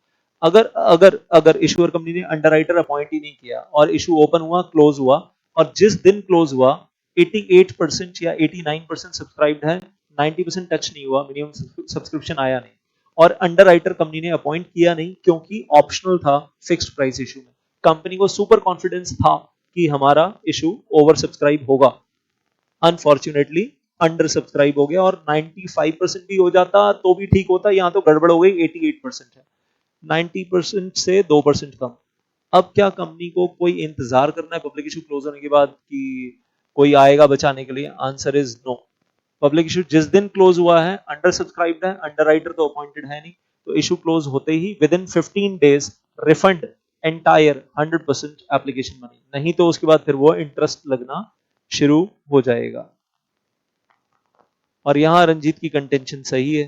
अगर अगर अगर इशूअर कंपनी ने अंडरराइटर अपॉइंट ही नहीं किया और इशू ओपन हुआ, क्लोज हुआ, और जिस दिन क्लोज हुआ 88% या 89% सब्सक्राइब्ड है, 90% टच नहीं हुआ, मिनिमम सब्सक्रिप्शन आया नहीं, और अंडरराइटर कंपनी ने अपॉइंट किया नहीं क्योंकि ऑप्शनल था फिक्स्ड प्राइस इशू में, कंपनी को सुपर कॉन्फिडेंस था कि हमारा इशू ओवर सब्सक्राइब होगा, अनफॉर्चुनेटली अंडर सब्सक्राइब हो गया, और 95% भी हो जाता तो भी ठीक होता, यहाँ तो गड़बड़ हो गई, 88% है, 90% से 2% कम। अब क्या कंपनी को कोई इंतजार करना है पब्लिक इशू क्लोज होने के बाद कि कोई आएगा बचाने के लिए? Answer is no. Public issue जिस दिन क्लोज हुआ है, अंडर सब्सक्राइब्ड है, अंडरराइटर तो अपॉइंटेड है नहीं, तो इशू क्लोज होते ही within 15 days refund entire 100% application money, नहीं तो उसके बाद फिर वो इंटरेस्ट लगना शुरू हो जाएगा। और यहां रंजीत की कंटेंशन सही है।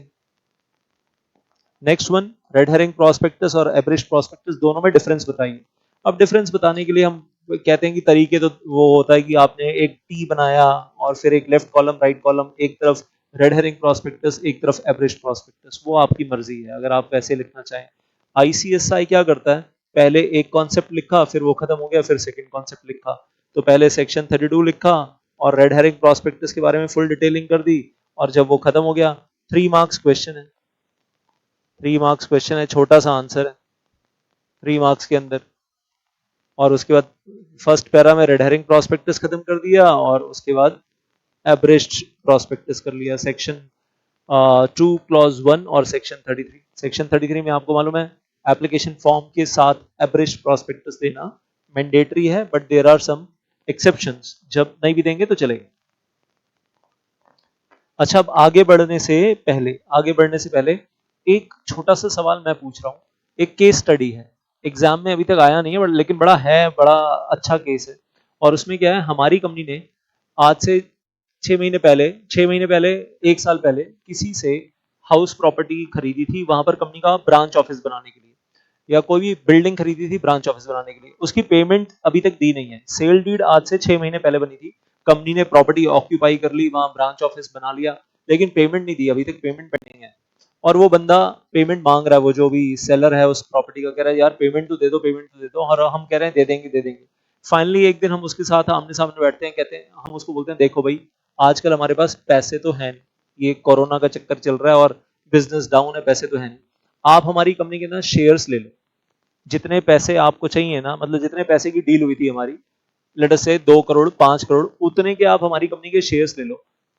Next one, red herring prospectus और एवरेज प्रोस्पेक्टस, दोनों में डिफरेंस बताइए। अब डिफरेंस बताने के लिए हम कहते हैं कि तरीके तो वो होता है कि आपने एक टी बनाया और फिर एक लेफ्ट कॉलम राइट कॉलम, एक तरफ रेड हेरिंग प्रोस्पेक्टस एक तरफ एवरेज प्रोस्पेक्टस, वो आपकी मर्जी है अगर आप वैसे लिखना चाहें। आईसीएसआई क्या करता है, पहले एक कॉन्सेप्ट लिखा, फिर वो खत्म हो गया, फिर सेकंड कॉन्सेप्ट लिखा। तो पहले सेक्शन 32 लिखा और रेड हेरिंग प्रोस्पेक्टस के बारे में फुल डिटेलिंग कर दी, और जब वो खत्म हो गया, 3 मार्क्स क्वेश्चन है, 3 मार्क्स क्वेश्चन है, छोटा सा आंसर है 3 मार्क्स के अंदर। और उसके बाद फर्स्ट पैरा में रेड हेरिंग प्रोस्पेक्टस खत्म कर दिया, और उसके बाद एब्रेस्ट प्रोस्पेक्टस कर लिया, सेक्शन 2 क्लॉज 1 और सेक्शन 33 में आपको मालूम है एप्लीकेशन फॉर्म के साथ एब्रेस्ट प्रोस्पेक्टस देना मैंडेटरी है, but there are some exceptions, जब नहीं भी देंगे तो चलेगा। अच्छा, अब आगे बढ़ने से पहले एक छोटा सा सवाल मैं पूछ रहा हूँ। एक केस स्टडी है, एग्जाम में अभी तक आया नहीं है, लेकिन बड़ा अच्छा केस है। और उसमें क्या है, हमारी कंपनी ने आज से 6 महीने पहले 1 साल पहले किसी से हाउस प्रॉपर्टी खरीदी थी, वहां पर कंपनी का ब्रांच ऑफिस बनाने के लिए, या कोई भी बिल्डिंग खरीदी थी ब्रांच ऑफिस बनाने के लिए। उसकी पेमेंट अभी तक दी नहीं है। सेल डीड आज से 6 महीने पहले बनी थी, कंपनी ने प्रॉपर्टी ऑक्यूपाई कर ली, वहां ब्रांच ऑफिस बना लिया, लेकिन पेमेंट नहीं दी, अभी तक पेमेंट पेंडिंग है। और वो बंदा पेमेंट मांग रहा है, वो जो भी सेलर है उस प्रॉपर्टी का, कह रहा है यार पेमेंट तो दे दो, पेमेंट तो दे दो, और हम कह रहे हैं दे देंगे दे देंगे। फाइनली एक दिन हम उसके साथ आमने सामने बैठते हैं, कहते हैं, हम उसको बोलते हैं देखो भाई, आजकल हमारे पास पैसे तो हैं नहीं, ये कोरोना का चक्कर चल रहा है और बिजनेस डाउन है, पैसे तो हैं नहीं, आप हमारी कंपनी के ना शेयर्स ले लो, जितने पैसे आपको चाहिए ना, मतलब जितने पैसे की डील हुई थी हमारी, लेट अस से 2 करोड़ 5 करोड़, उतने के आप हमारी कंपनी के शेयर्स ले लो।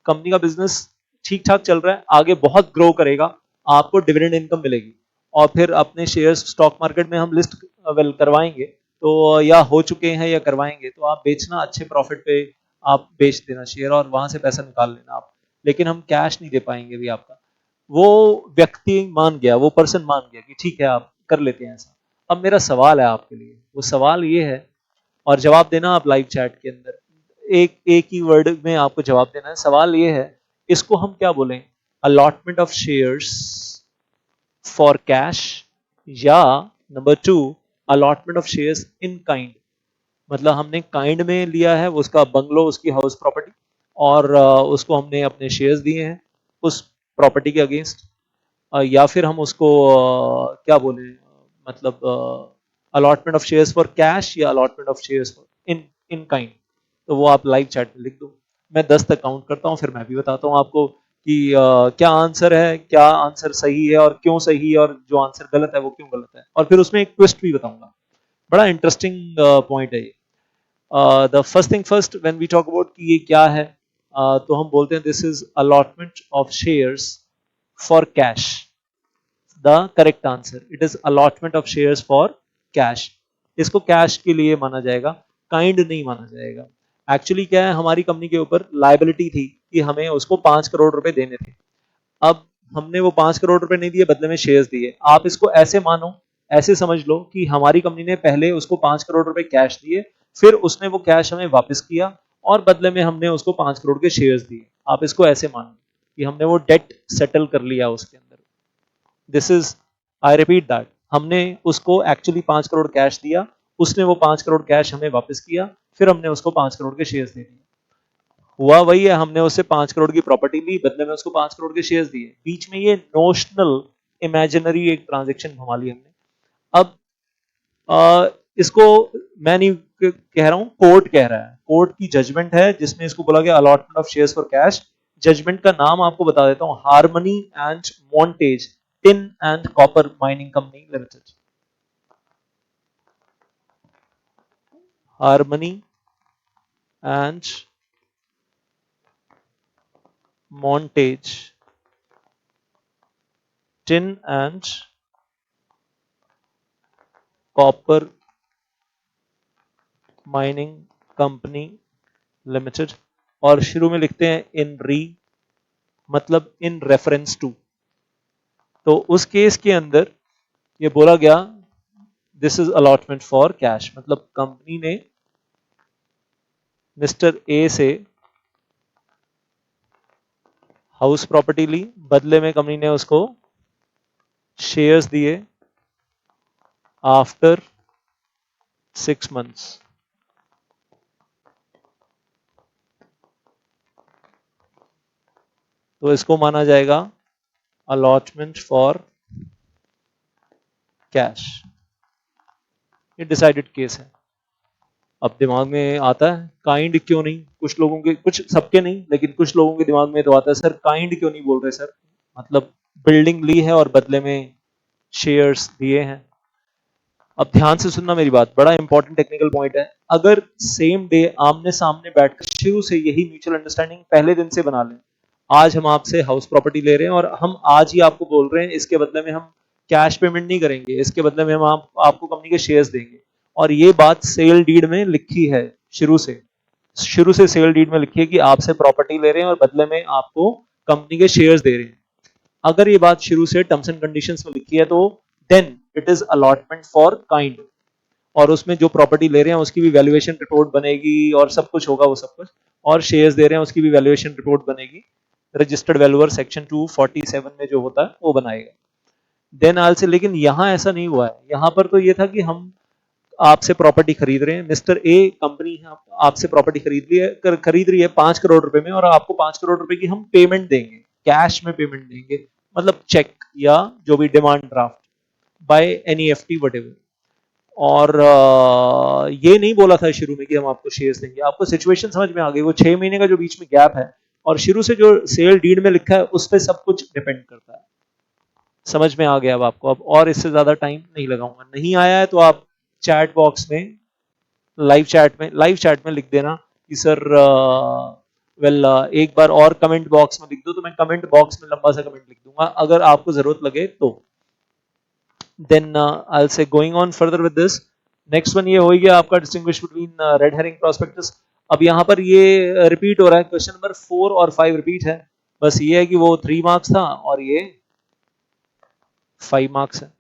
कंपनी का बिजनेस ठीक ठाक चल रहा है, आगे बहुत ग्रो करेगा, आपको डिविडेंड इनकम मिलेगी, और फिर अपने शेयर्स स्टॉक मार्केट में हम लिस्ट वेल करवाएंगे, तो या हो चुके हैं या करवाएंगे, तो आप बेचना, अच्छे प्रॉफिट पे आप बेच देना शेयर, और वहां से पैसा निकाल लेना आप, लेकिन हम कैश नहीं दे पाएंगे भी आपका। वो व्यक्ति मान गया, वो पर्सन मान गया कि ठीक है आप कर लेते हैं ऐसा। अब मेरा सवाल है आपके लिए, वो सवाल ये है, और जवाब देना आप लाइव चैट के अंदर, एक ही वर्ड में आपको जवाब देना है। सवाल ये है, इसको हम क्या बोलें, allotment of shares for cash, या number 2, allotment of shares in kind, मतलब हमने काइंड में लिया है उसका बंगलो, उसकी हाउस प्रॉपर्टी, और उसको हमने अपने शेयर्स दिए हैं उस प्रॉपर्टी के अगेंस्ट, या फिर हम उसको क्या बोले, मतलब allotment of shares for cash या allotment of shares for in in kind. तो वो आप लाइव चैट में लिख दो, मैं 10 तक काउंट करता हूँ, फिर मैं भी बताता हूँ आपको कि क्या आंसर है, क्या आंसर सही है और क्यों सही है, और जो आंसर गलत है वो क्यों गलत है, और फिर उसमें एक ट्विस्ट भी बताऊंगा। बड़ा इंटरेस्टिंग पॉइंट है ये। The first thing first, when we talk about कि ये क्या है, तो हम बोलते हैं this is allotment of shares for cash. The correct answer, it is allotment of shares for cash. इसको कैश के लिए माना जाएगा, काइंड नहीं माना जाएगा। एक्चुअली क्या है, हमारी कंपनी के ऊपर लायबिलिटी थी कि हमें उसको 5 करोड़ रुपए देने थे। अब हमने वो 5 करोड़ रुपए नहीं दिए, बदले में शेयर्स दिए। आप इसको ऐसे मानो, ऐसे समझ लो कि हमारी कंपनी ने पहले उसको 5 करोड़ रुपए कैश दिए, फिर उसने वो कैश हमें वापस किया, और बदले में हमने उसको 5 करोड़ के शेयर्स दिए। आप इसको ऐसे मानो कि हमने वो डेट सेटल कर लिया उसके अंदर। This is, I repeat that, हमने उसको एक्चुअली 5 करोड़ कैश दिया, उसने वो 5 करोड़ कैश हमें वापस किया, फिर हमने उसको 5 करोड़ के शेयर्स दे दिए। हुआ वही है, हमने उससे 5 करोड़ की प्रॉपर्टी ली, बदले में उसको 5 करोड़ के शेयर्स दिए, बीच में ये नोशनल इमेजिनरी एक ट्रांजेक्शन घुमा ली हमने। अब इसको मैं नहीं कह रहा हूं, कोर्ट कह रहा है, कोर्ट की जजमेंट है जिसमें इसको बोला गया allotment of shares for cash. Judgement का नाम आपको बता देता हूं, harmony and montage tin and copper mining company limited. Harmony and montage tin and copper mining company limited, और शुरू में लिखते हैं इन री, मतलब इन रेफरेंस टू। तो उस केस के अंदर ये बोला गया this is allotment for cash, मतलब कंपनी ने मिस्टर ए से हाउस प्रॉपर्टी ली, बदले में कंपनी ने उसको शेयर्स दिए आफ्टर 6 months। तो इसको माना जाएगा अलॉटमेंट फॉर कैश। ये डिसाइडेड केस है। अब दिमाग में आता है काइंड क्यों नहीं, कुछ लोगों के, कुछ सबके नहीं लेकिन कुछ लोगों के दिमाग में तो आता है सर काइंड क्यों नहीं बोल रहे सर, मतलब बिल्डिंग ली है और बदले में शेयर्स दिए हैं। अब ध्यान से सुनना मेरी बात, बड़ा इंपॉर्टेंट टेक्निकल पॉइंट है। अगर सेम डे आमने सामने बैठकर शुरू से यही म्यूचुअल अंडरस्टैंडिंग पहले दिन से बना लें, आज हम आपसे हाउस प्रॉपर्टी ले रहे हैं और हम आज ही आपको बोल रहे हैं इसके बदले में हम कैश पेमेंट नहीं करेंगे, इसके बदले में हम आपको कंपनी के शेयर्स देंगे, और ये बात सेल डीड में लिखी है, शुरू से सेल डीड में लिखी है कि आपसे प्रॉपर्टी ले रहे हैं और बदले में आपको कंपनी के शेयर्स दे रहे हैं। अगर ये बात शुरू से टर्म्स एंड कंडीशंस में लिखी है तो then it is allotment for kind, और उसमें जो प्रॉपर्टी ले रहे हैं उसकी भी वैल्यूएशन रिपोर्ट बनेगी और सब कुछ होगा वो सब कुछ, और शेयर्स दे रहे हैं उसकी भी वैल्यूएशन रिपोर्ट बनेगी, रजिस्टर्ड वैल्यूअर सेक्शन 247 में जो होता है वो बनाएगा। देन आल से, लेकिन यहां ऐसा नहीं हुआ है, यहां पर तो ये था कि हम आपसे प्रॉपर्टी खरीद रहे हैं, मिस्टर ए कंपनी है आपसे प्रॉपर्टी खरीद रही है 5 करोड़ रुपए में, और आपको 5 करोड़ रुपए की हम पेमेंट देंगे, कैश में पेमेंट देंगे, मतलब चेक या जो भी demand draft by NEFT whatever. और ये नहीं बोला था शुरू में कि हम आपको शेयर्स देंगे। आपको सिचुएशन समझ में आ गई, वो 6 महीने का जो बीच में गैप है और शुरू से जो सेल डीड में लिखा है उस पर सब कुछ डिपेंड करता है। समझ में आ गया अब आपको? अब और इससे ज्यादा टाइम नहीं लगाऊंगा, नहीं आया है तो आप चैट बॉक्स में, लाइव चैट में लिख देना कि सर एक बार और कमेंट बॉक्स में लिख दो, तो मैं कमेंट बॉक्स में लंबा सा कमेंट लिख दूंगा अगर आपको जरूरत लगे तो। देन आई से going on further with this, next one ये हो गया आपका distinguish between red herring prospectus. अब यहाँ पर ये रिपीट हो रहा है, क्वेश्चन नंबर 4 और 5 रिपीट है, बस ये है कि वो 3 मार्क्स था और ये 5 मार्क्स है,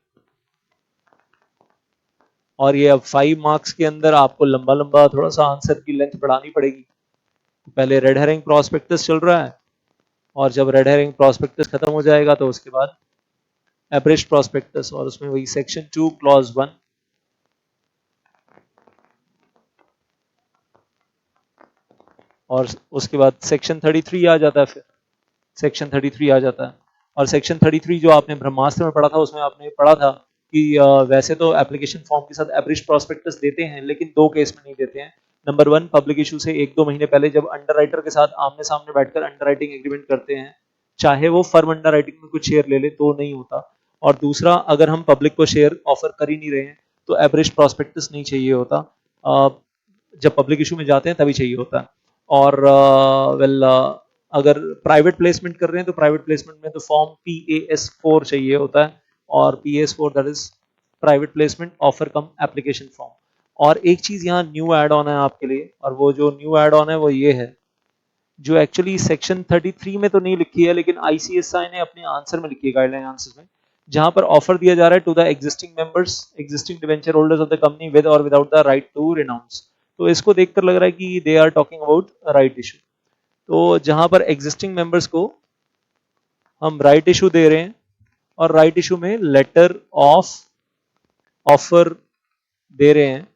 और ये अब 5 मार्क्स के अंदर आपको लंबा लंबा थोड़ा सा आंसर की लेंथ बढ़ानी पड़ेगी। पहले रेड हेरिंग प्रोस्पेक्टस चल रहा है, और जब रेड हेरिंग प्रोस्पेक्टस खत्म हो जाएगा तो उसके बाद एब्रिश्ड प्रोस्पेक्टस, और उसमें वही सेक्शन 2 क्लॉज 1, और उसके बाद सेक्शन 33 आ जाता है, फिर सेक्शन 33 आ जाता है। और सेक्शन 33 जो आपने ब्रह्मास्त्र में पढ़ा था उसमें आपने पढ़ा था कि वैसे तो एप्लीकेशन फॉर्म के साथ एब्रिश्ड प्रोस्पेक्टस देते हैं, लेकिन 2 केस में नहीं देते हैं। नंबर 1, पब्लिक इशू से 1-2 महीने पहले जब अंडरराइटर के साथ आमने सामने बैठकर अंडरराइटिंग एग्रीमेंट करते हैं, चाहे वो फर्म अंडरराइटिंग में कुछ शेयर ले ले तो नहीं होता। और दूसरा, अगर हम पब्लिक को शेयर ऑफर कर ही नहीं रहे हैं तो एब्रिश्ड प्रोस्पेक्टस नहीं चाहिए होता, जब पब्लिक इशू में जाते हैं तभी चाहिए होता है। और अगर प्राइवेट प्लेसमेंट कर रहे हैं तो प्राइवेट प्लेसमेंट में तो फॉर्म PAS4 चाहिए होता है, और PAS4 that is private placement offer come application form. और एक चीज यहाँ न्यू एड ऑन है आपके लिए, और वो जो न्यू एड ऑन है वो ये है, जो एक्चुअली सेक्शन 33 में तो नहीं लिखी है लेकिन ICSI ने अपने आंसर में लिखी है, गाइडलाइन आंसर में, जहां पर ऑफर दिया जा रहा है to the existing members, existing debenture holders of the company with or without the right to renounce. तो इसको देखकर लग रहा है कि they are talking about right issue. तो जहां पर एग्जिस्टिंग मेंबर्स को हम राइट इशू दे रहे हैं, और राइट इशू में लेटर ऑफ ऑफर दे रहे हैं,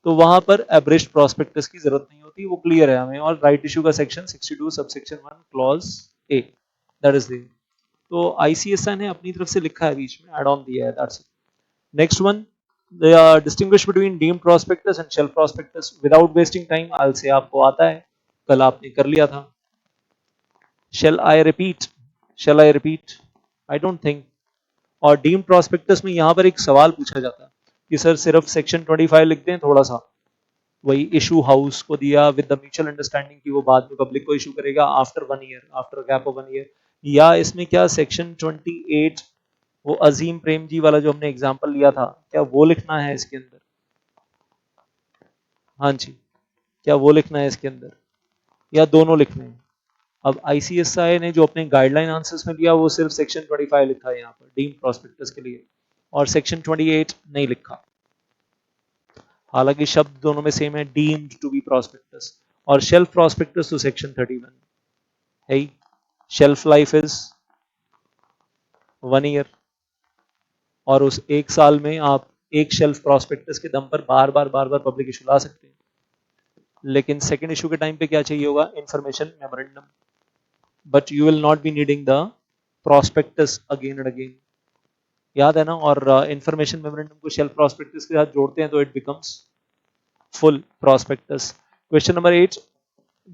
तो वहां पर एब्रिश्ड प्रोस्पेक्टस की जरूरत नहीं होती, वो क्लियर है हमें। और राइट इशू का section 62 subsection 1 clause A, that is there. तो ICSI ने अपनी तरफ से लिखा है, बीच में एड ऑन दिया है, that's it. Next one, distinguish between deemed prospectus and shelf prospectus without wasting time, also आपको आता है, कल आपने कर लिया था। Shall I repeat? Shall I repeat? I don't think. और डीम्ड प्रोस्पेक्टस में यहाँ पर एक सवाल पूछा जाता है कि सर सिर्फ सेक्शन 25 लिखते हैं थोड़ा सा, वही इशू हाउस को दिया विद द म्यूचुअल अंडरस्टैंडिंग कि वो बाद में पब्लिक को इशू करेगा after 1 year, after gap of 1 year, या इसमें क्या सेक्शन 28 वो अजीम प्रेम जी वाला जो हमने एग्जांपल लिया था, क्या वो लिखना है इसके अंदर? हाँ जी, क्या वो लिखना है इसके अंदर, या दोनों लिखने हैं? अब ICSI ने जो अपने गाइडलाइन आंसर्स में लिया वो सिर्फ सेक्शन 25 लिखा है यहाँ पर डीम्ड प्रोस्पेक्टस के लिए, और सेक्शन 28 नहीं लिखा। हालांकि शब्द दोनों में सेम है, डीम्ड टू बी प्रोस्पेक्टस, और शेल्फ प्रोस्पेक्टस तो सेक्शन 31 है ही। शेल्फ लाइफ इज 1 ईयर, और उस 1 साल में आप एक शेल्फ प्रोस्पेक्टस के दम पर बार बार पब्लिक इशू ला सकते हैं। लेकिन सेकंड इशू के टाइम पे क्या चाहिए होगा? Information memorandum. but you will not be needing the prospectus again and again. याद है ना? और इंफॉर्मेशन मेमोरेंडम को शेल्फ प्रोस्पेक्टस के साथ जोड़ते हैं तो it becomes full prospectus. Question number 8,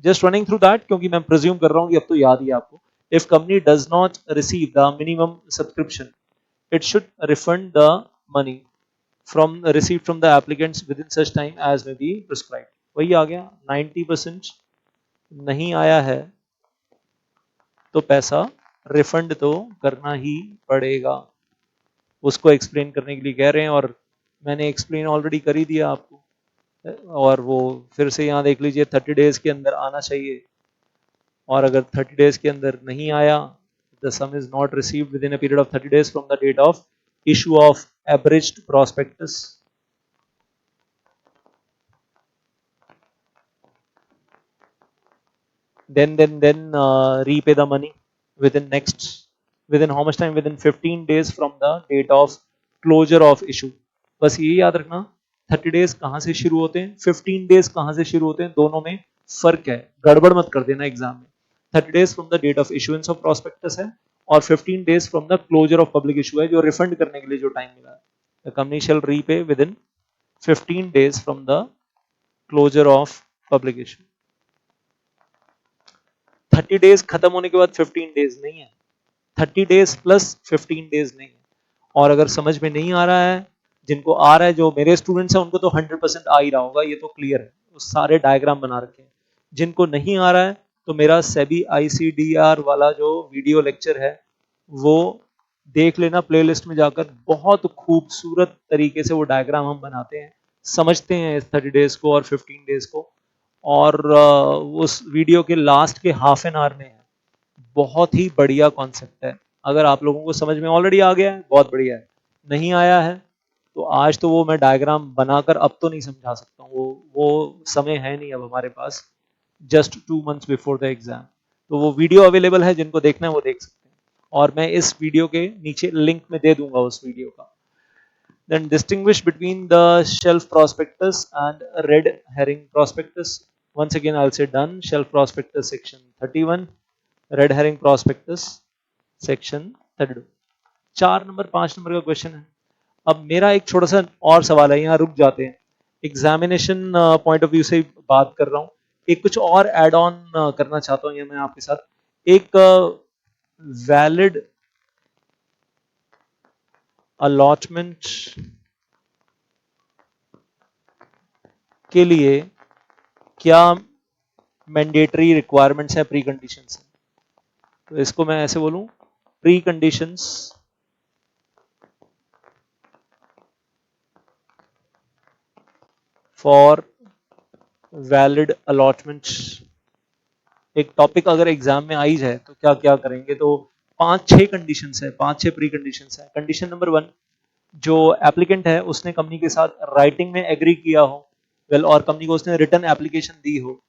just running through that क्योंकि मैं प्रिज्यूम कर रहा हूँ कि अब तो याद ही है आपको. If company does not receive the minimum subscription, it should refund the money from received from the applicants within such time as may be prescribed. वही आ गया. 90% नहीं आया है तो पैसा रिफंड तो करना ही पड़ेगा. उसको एक्सप्लेन करने के लिए कह रहे हैं और मैंने एक्सप्लेन ऑलरेडी कर ही दिया आपको. और वो फिर से यहाँ देख लीजिए 30 डेज के अंदर आना चाहिए. और अगर 30 डेज के अंदर नहीं आया, the sum is not received within a period of 30 days from the date of issue of abridged prospectus, then repay the money within how much time? Within 15 days from the date of closure of issue. बस ये याद रखना 30 days कहां से शुरू होते हैं, 15 days कहां से शुरू होते हैं, दोनों में फर्क है. गड़बड़ मत कर देना एग्जाम में. 30 days from the date of issuance of prospectus है और 15 days from the closure of public issue है, जो रिफंड करने के लिए जो टाइम मिला है. The company shall repay within 15 days from the closure of public issue. 30 days खत्म होने के बाद 15 डेज नहीं है, 30 डेज प्लस 15 डेज नहीं है. और अगर समझ में नहीं आ रहा है, जिनको आ रहा है, जो मेरे स्टूडेंट्स हैं उनको तो 100% आ ही रहा होगा, ये तो क्लियर है, तो सारे डायग्राम बना रखे हैं. जिनको नहीं आ रहा है तो मेरा सेबी आईसीडीआर वाला जो वीडियो लेक्चर है वो देख लेना प्लेलिस्ट में जाकर. बहुत खूबसूरत तरीके से वो डायग्राम हम बनाते हैं, समझते हैं इस 30 डेज को और 15 डेज को. और उस वीडियो के लास्ट के हाफ एन आवर में है. बहुत ही बढ़िया कॉन्सेप्ट है. अगर आप लोगों को समझ में ऑलरेडी आ गया है, बहुत बढ़िया है. नहीं आया है तो आज तो वो मैं डायग्राम बनाकर अब तो नहीं समझा सकता हूँ, वो समय है नहीं अब हमारे पास, just 2 months before the exam. तो वो वीडियो अवेलेबल है, जिनको देखना है वो देख सकते हैं, और मैं इस वीडियो के नीचे लिंक में दे दूंगा उस वीडियो का. Then distinguish between the shelf prospectus and red herring prospectus. Once again I'll say done. Shelf prospectus section 31, red herring prospectus section 32. 4 number 5 number का क्वेश्चन है. अब मेरा एक छोटा सा और सवाल है, यहाँ रुक जाते हैं. एग्जामिनेशन पॉइंट ऑफ व्यू से बात कर रहा हूँ, एक कुछ और एड ऑन करना चाहता हूँ ये मैं आपके साथ. एक वैलिड अलॉटमेंट के लिए क्या मैंडेटरी रिक्वायरमेंट्स है, प्री कंडीशंस है. तो इसको मैं ऐसे बोलूं, pre conditions for valid allotments. एक टॉपिक अगर एग्जाम में आई जाए तो क्या क्या करेंगे, तो 5-6 कंडीशंस है, 5-6 प्री कंडीशंस है. कंडीशन नंबर 1, जो एप्लीकेंट है उसने कंपनी के साथ राइटिंग में एग्री किया हो, वेल, और कंपनी को उसने रिटर्न एप्लीकेशन दी हो,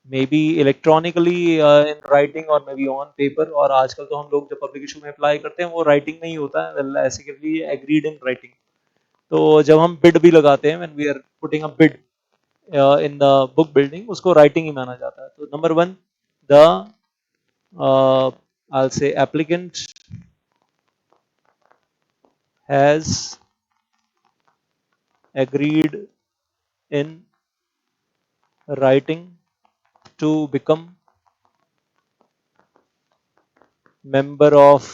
may be electronically in writing और मे बी ऑन पेपर. और आजकल तो हम लोग जब पब्लिक इशू में अप्लाई करते हैं वो राइटिंग में ही होता है, वेल ऐसे के लिए एग्रीड इन राइटिंग. तो जब हम बिड भी लगाते हैं, when we are putting a bid in the book building, उसको राइटिंग ही माना जाता है. तो number 1, the I'll say applicant has agreed in writing to become member of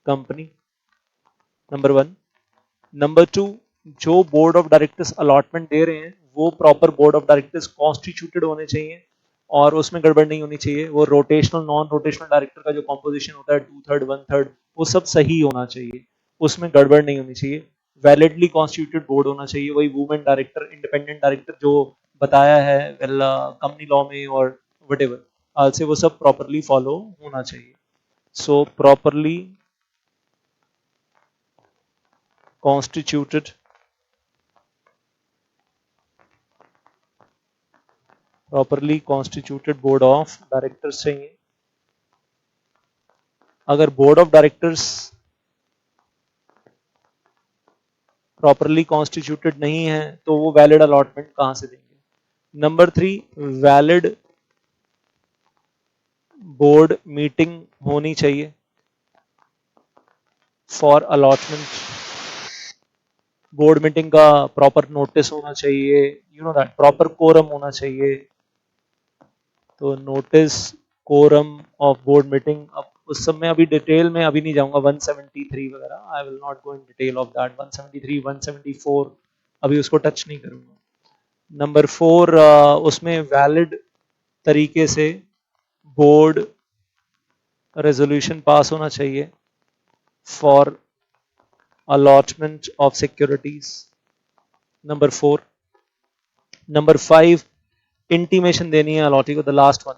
company. Number 1. Number 2, जो बोर्ड ऑफ डायरेक्टर्स अलॉटमेंट दे रहे हैं वो proper board of directors constituted होने चाहिए और उसमें गड़बड़ नहीं होनी चाहिए. वो रोटेशनल नॉन रोटेशनल डायरेक्टर का जो कॉम्पोजिशन होता है 2/3 1/3, वो सब सही होना चाहिए, उसमें गड़बड़ नहीं होनी चाहिए. वैलिडली कॉन्स्टिट्यूटेड बोर्ड होना चाहिए. वही वुमेन डायरेक्टर, इंडिपेंडेंट डायरेक्टर जो बताया है वेल कंपनी लॉ में और वट एवर, आज से वो सब प्रॉपरली फॉलो होना चाहिए. So properly constituted board of directors चाहिए. अगर board of directors properly constituted नहीं है तो वो वैलिड अलॉटमेंट कहां से देंगे. नंबर 3, वैलिड बोर्ड मीटिंग होनी चाहिए फॉर अलॉटमेंट, बोर्ड मीटिंग का प्रॉपर नोटिस होना चाहिए, you know that, proper quorum होना चाहिए। तो notice, quorum of board meeting, अब उस सब में अभी डिटेल में अभी नहीं जाऊंगा, 173 वगैरह, आई will not go in detail of that, 173 174 अभी उसको टच नहीं करूंगा। नंबर 4, उसमें वैलिड तरीके से बोर्ड रेजोल्यूशन पास होना चाहिए for allotment of securities. Number 4. Number 5, intimation देनी है अलॉटी को, the last one,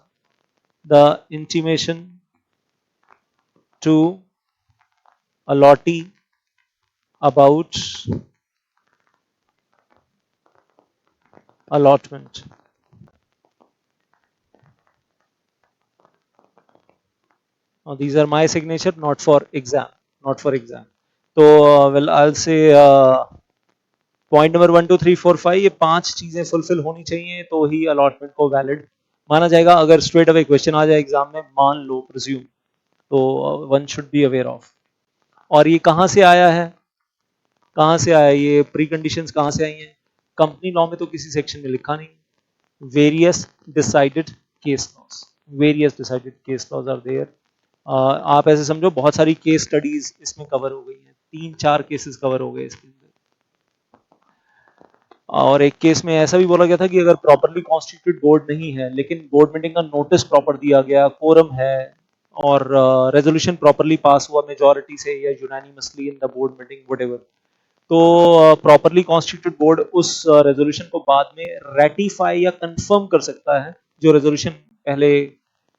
the intimation to allotee about allotment. Now these are my signature, not for exam, not for exam. तो well I'll say point number 1 2 3 4 5, ये 5 चीजें fulfil होनी चाहिए तो ही allotment को वैलिड माना जाएगा। अगर स्ट्रेट अवे क्वेश्चन आ जाए एग्जाम में, मान लो प्रिज्यूम, तो one should be aware of. और ये कहाँ से आया है, कहाँ से आया ये प्री कंडीशंस कहाँ से आई हैं? कंपनी लॉ में तो किसी सेक्शन में लिखा नहीं। Various decided case laws, various decided case laws are there. आप ऐसे समझो बहुत सारी केस स्टडीज इसमें कवर हो गई हैं, 3-4 केसेस कवर हो गए इसके अंदर। और एक केस में ऐसा भी बोला गया था कि अगर प्रॉपरली कॉन्स्टिट्यूटेड बोर्ड नहीं है लेकिन बोर्ड मीटिंग का नोटिस प्रॉपर दिया गया, कोरम है और रेजोल्यूशन प्रॉपरली पास हुआ मेजॉरिटी से या unanimously in the board meeting whatever, तो प्रॉपरली कॉन्स्टिट्यूटेड बोर्ड उस रेजोल्यूशन को बाद में रेटिफाई या कंफर्म कर सकता है जो रेजोल्यूशन पहले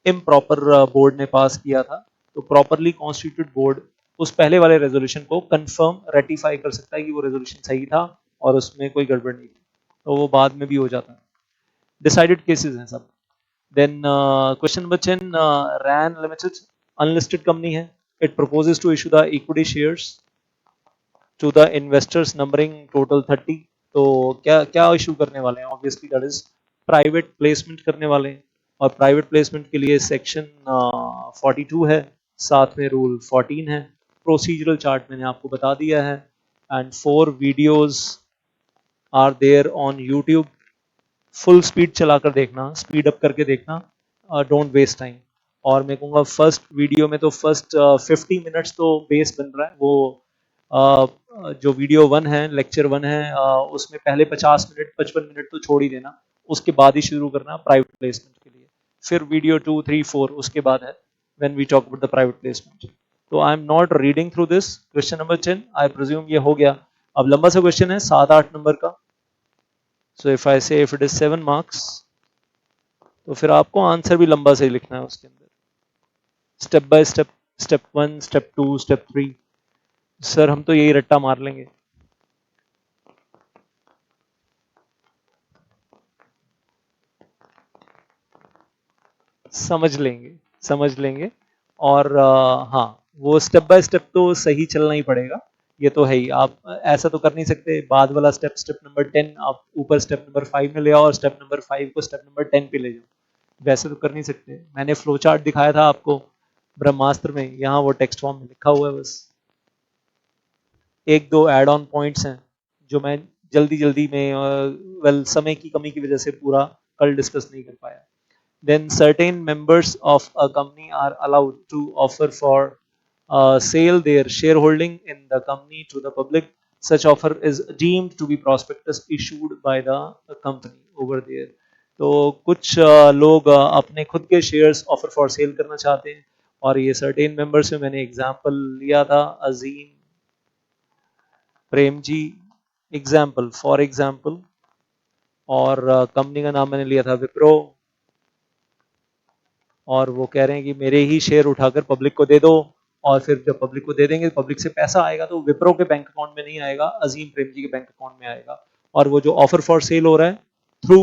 इम्प्रॉपर बोर्ड ने पास किया था। तो प्रॉपरली कॉन्स्टिट्यूटेड बोर्ड उस पहले वाले रेजोल्यूशन को कंफर्म रेटिफाई कर सकता है कि वो रेजोल्यूशन सही था और उसमें कोई गड़बड़ नहीं थी, तो वो बाद में भी हो जाता है। डिसाइडेड केसेस हैं सब। Then question number 10, ran limited unlisted company है, it proposes to issue the equity shares to the investors numbering total 30। तो क्या क्या इशू करने वाले हैं? Obviously that is private placement करने वाले हैं, और प्राइवेट प्लेसमेंट के लिए सेक्शन 42 है, साथ में रूल 14 है, प्रोसीजरल चार्ट मैंने आपको बता दिया है, and 4 videos are there on YouTube. Full speed चलाकर देखना, स्पीड अप करके देखना, डोंट वेस्ट टाइम। और मैं कहूँगा फर्स्ट वीडियो में तो फर्स्ट 50 मिनट्स तो बेस बन रहा है, वो जो वीडियो 1 है, लेक्चर 1 है, उसमें पहले 50 मिनट 55 मिनट तो छोड़ ही देना, उसके बाद ही शुरू करना प्राइवेट प्लेसमेंट के लिए। फिर वीडियो 2 3 4 उसके बाद है when we talk about the private placement. तो I am not reading through this. Question number 10 I presume ये हो गया। अब लंबा सा क्वेश्चन है 7-8 नंबर का। सो इफ आई से इफ इट इज 7 मार्क्स, तो फिर आपको आंसर भी लंबा से ही लिखना है उसके अंदर, step by step, step 1 step 2 step 3। Sir हम तो यही रट्टा मार लेंगे। समझ लेंगे, समझ लेंगे। और हाँ, वो स्टेप बाय स्टेप तो सही चलना ही पड़ेगा, ये तो है ही। आप ऐसा तो कर नहीं सकते बाद वाला स्टेप, स्टेप नंबर 10 आप ऊपर स्टेप नंबर 5 में ले आओ और स्टेप नंबर 5 को स्टेप नंबर 10 पे ले जाओ, वैसे तो कर नहीं सकते। मैंने फ्लो चार्ट दिखाया था आपको ब्रह्मास्त्र में, यहाँ वो टेक्स्ट फॉर्म में लिखा हुआ है बस। एक दो एड ऑन पॉइंट्स हैं जो मैं जल्दी जल्दी में वेल समय की कमी की वजह से पूरा कल डिस्कस नहीं कर पाया। Then certain members of a company are allowed to offer for sale their shareholding in the company to the public. Such offer is deemed to be prospectus issued by the company over there. तो कुछ लोग अपने खुद के shares offer for sale करना चाहते हैं, और ये सर्टेन मेंबर्स में मैंने एग्जांपल लिया था, अजीम, Prem ji, example for example, और कंपनी का नाम मैंने लिया था विप्रो, और वो कह रहे हैं कि मेरे ही शेयर उठाकर पब्लिक को दे दो, और फिर जब पब्लिक को दे देंगे, पब्लिक से पैसा आएगा तो विप्रो के बैंक अकाउंट में नहीं आएगा, अजीम प्रेम जी के बैंक अकाउंट में आएगा। और वो जो ऑफर फॉर सेल हो रहा है through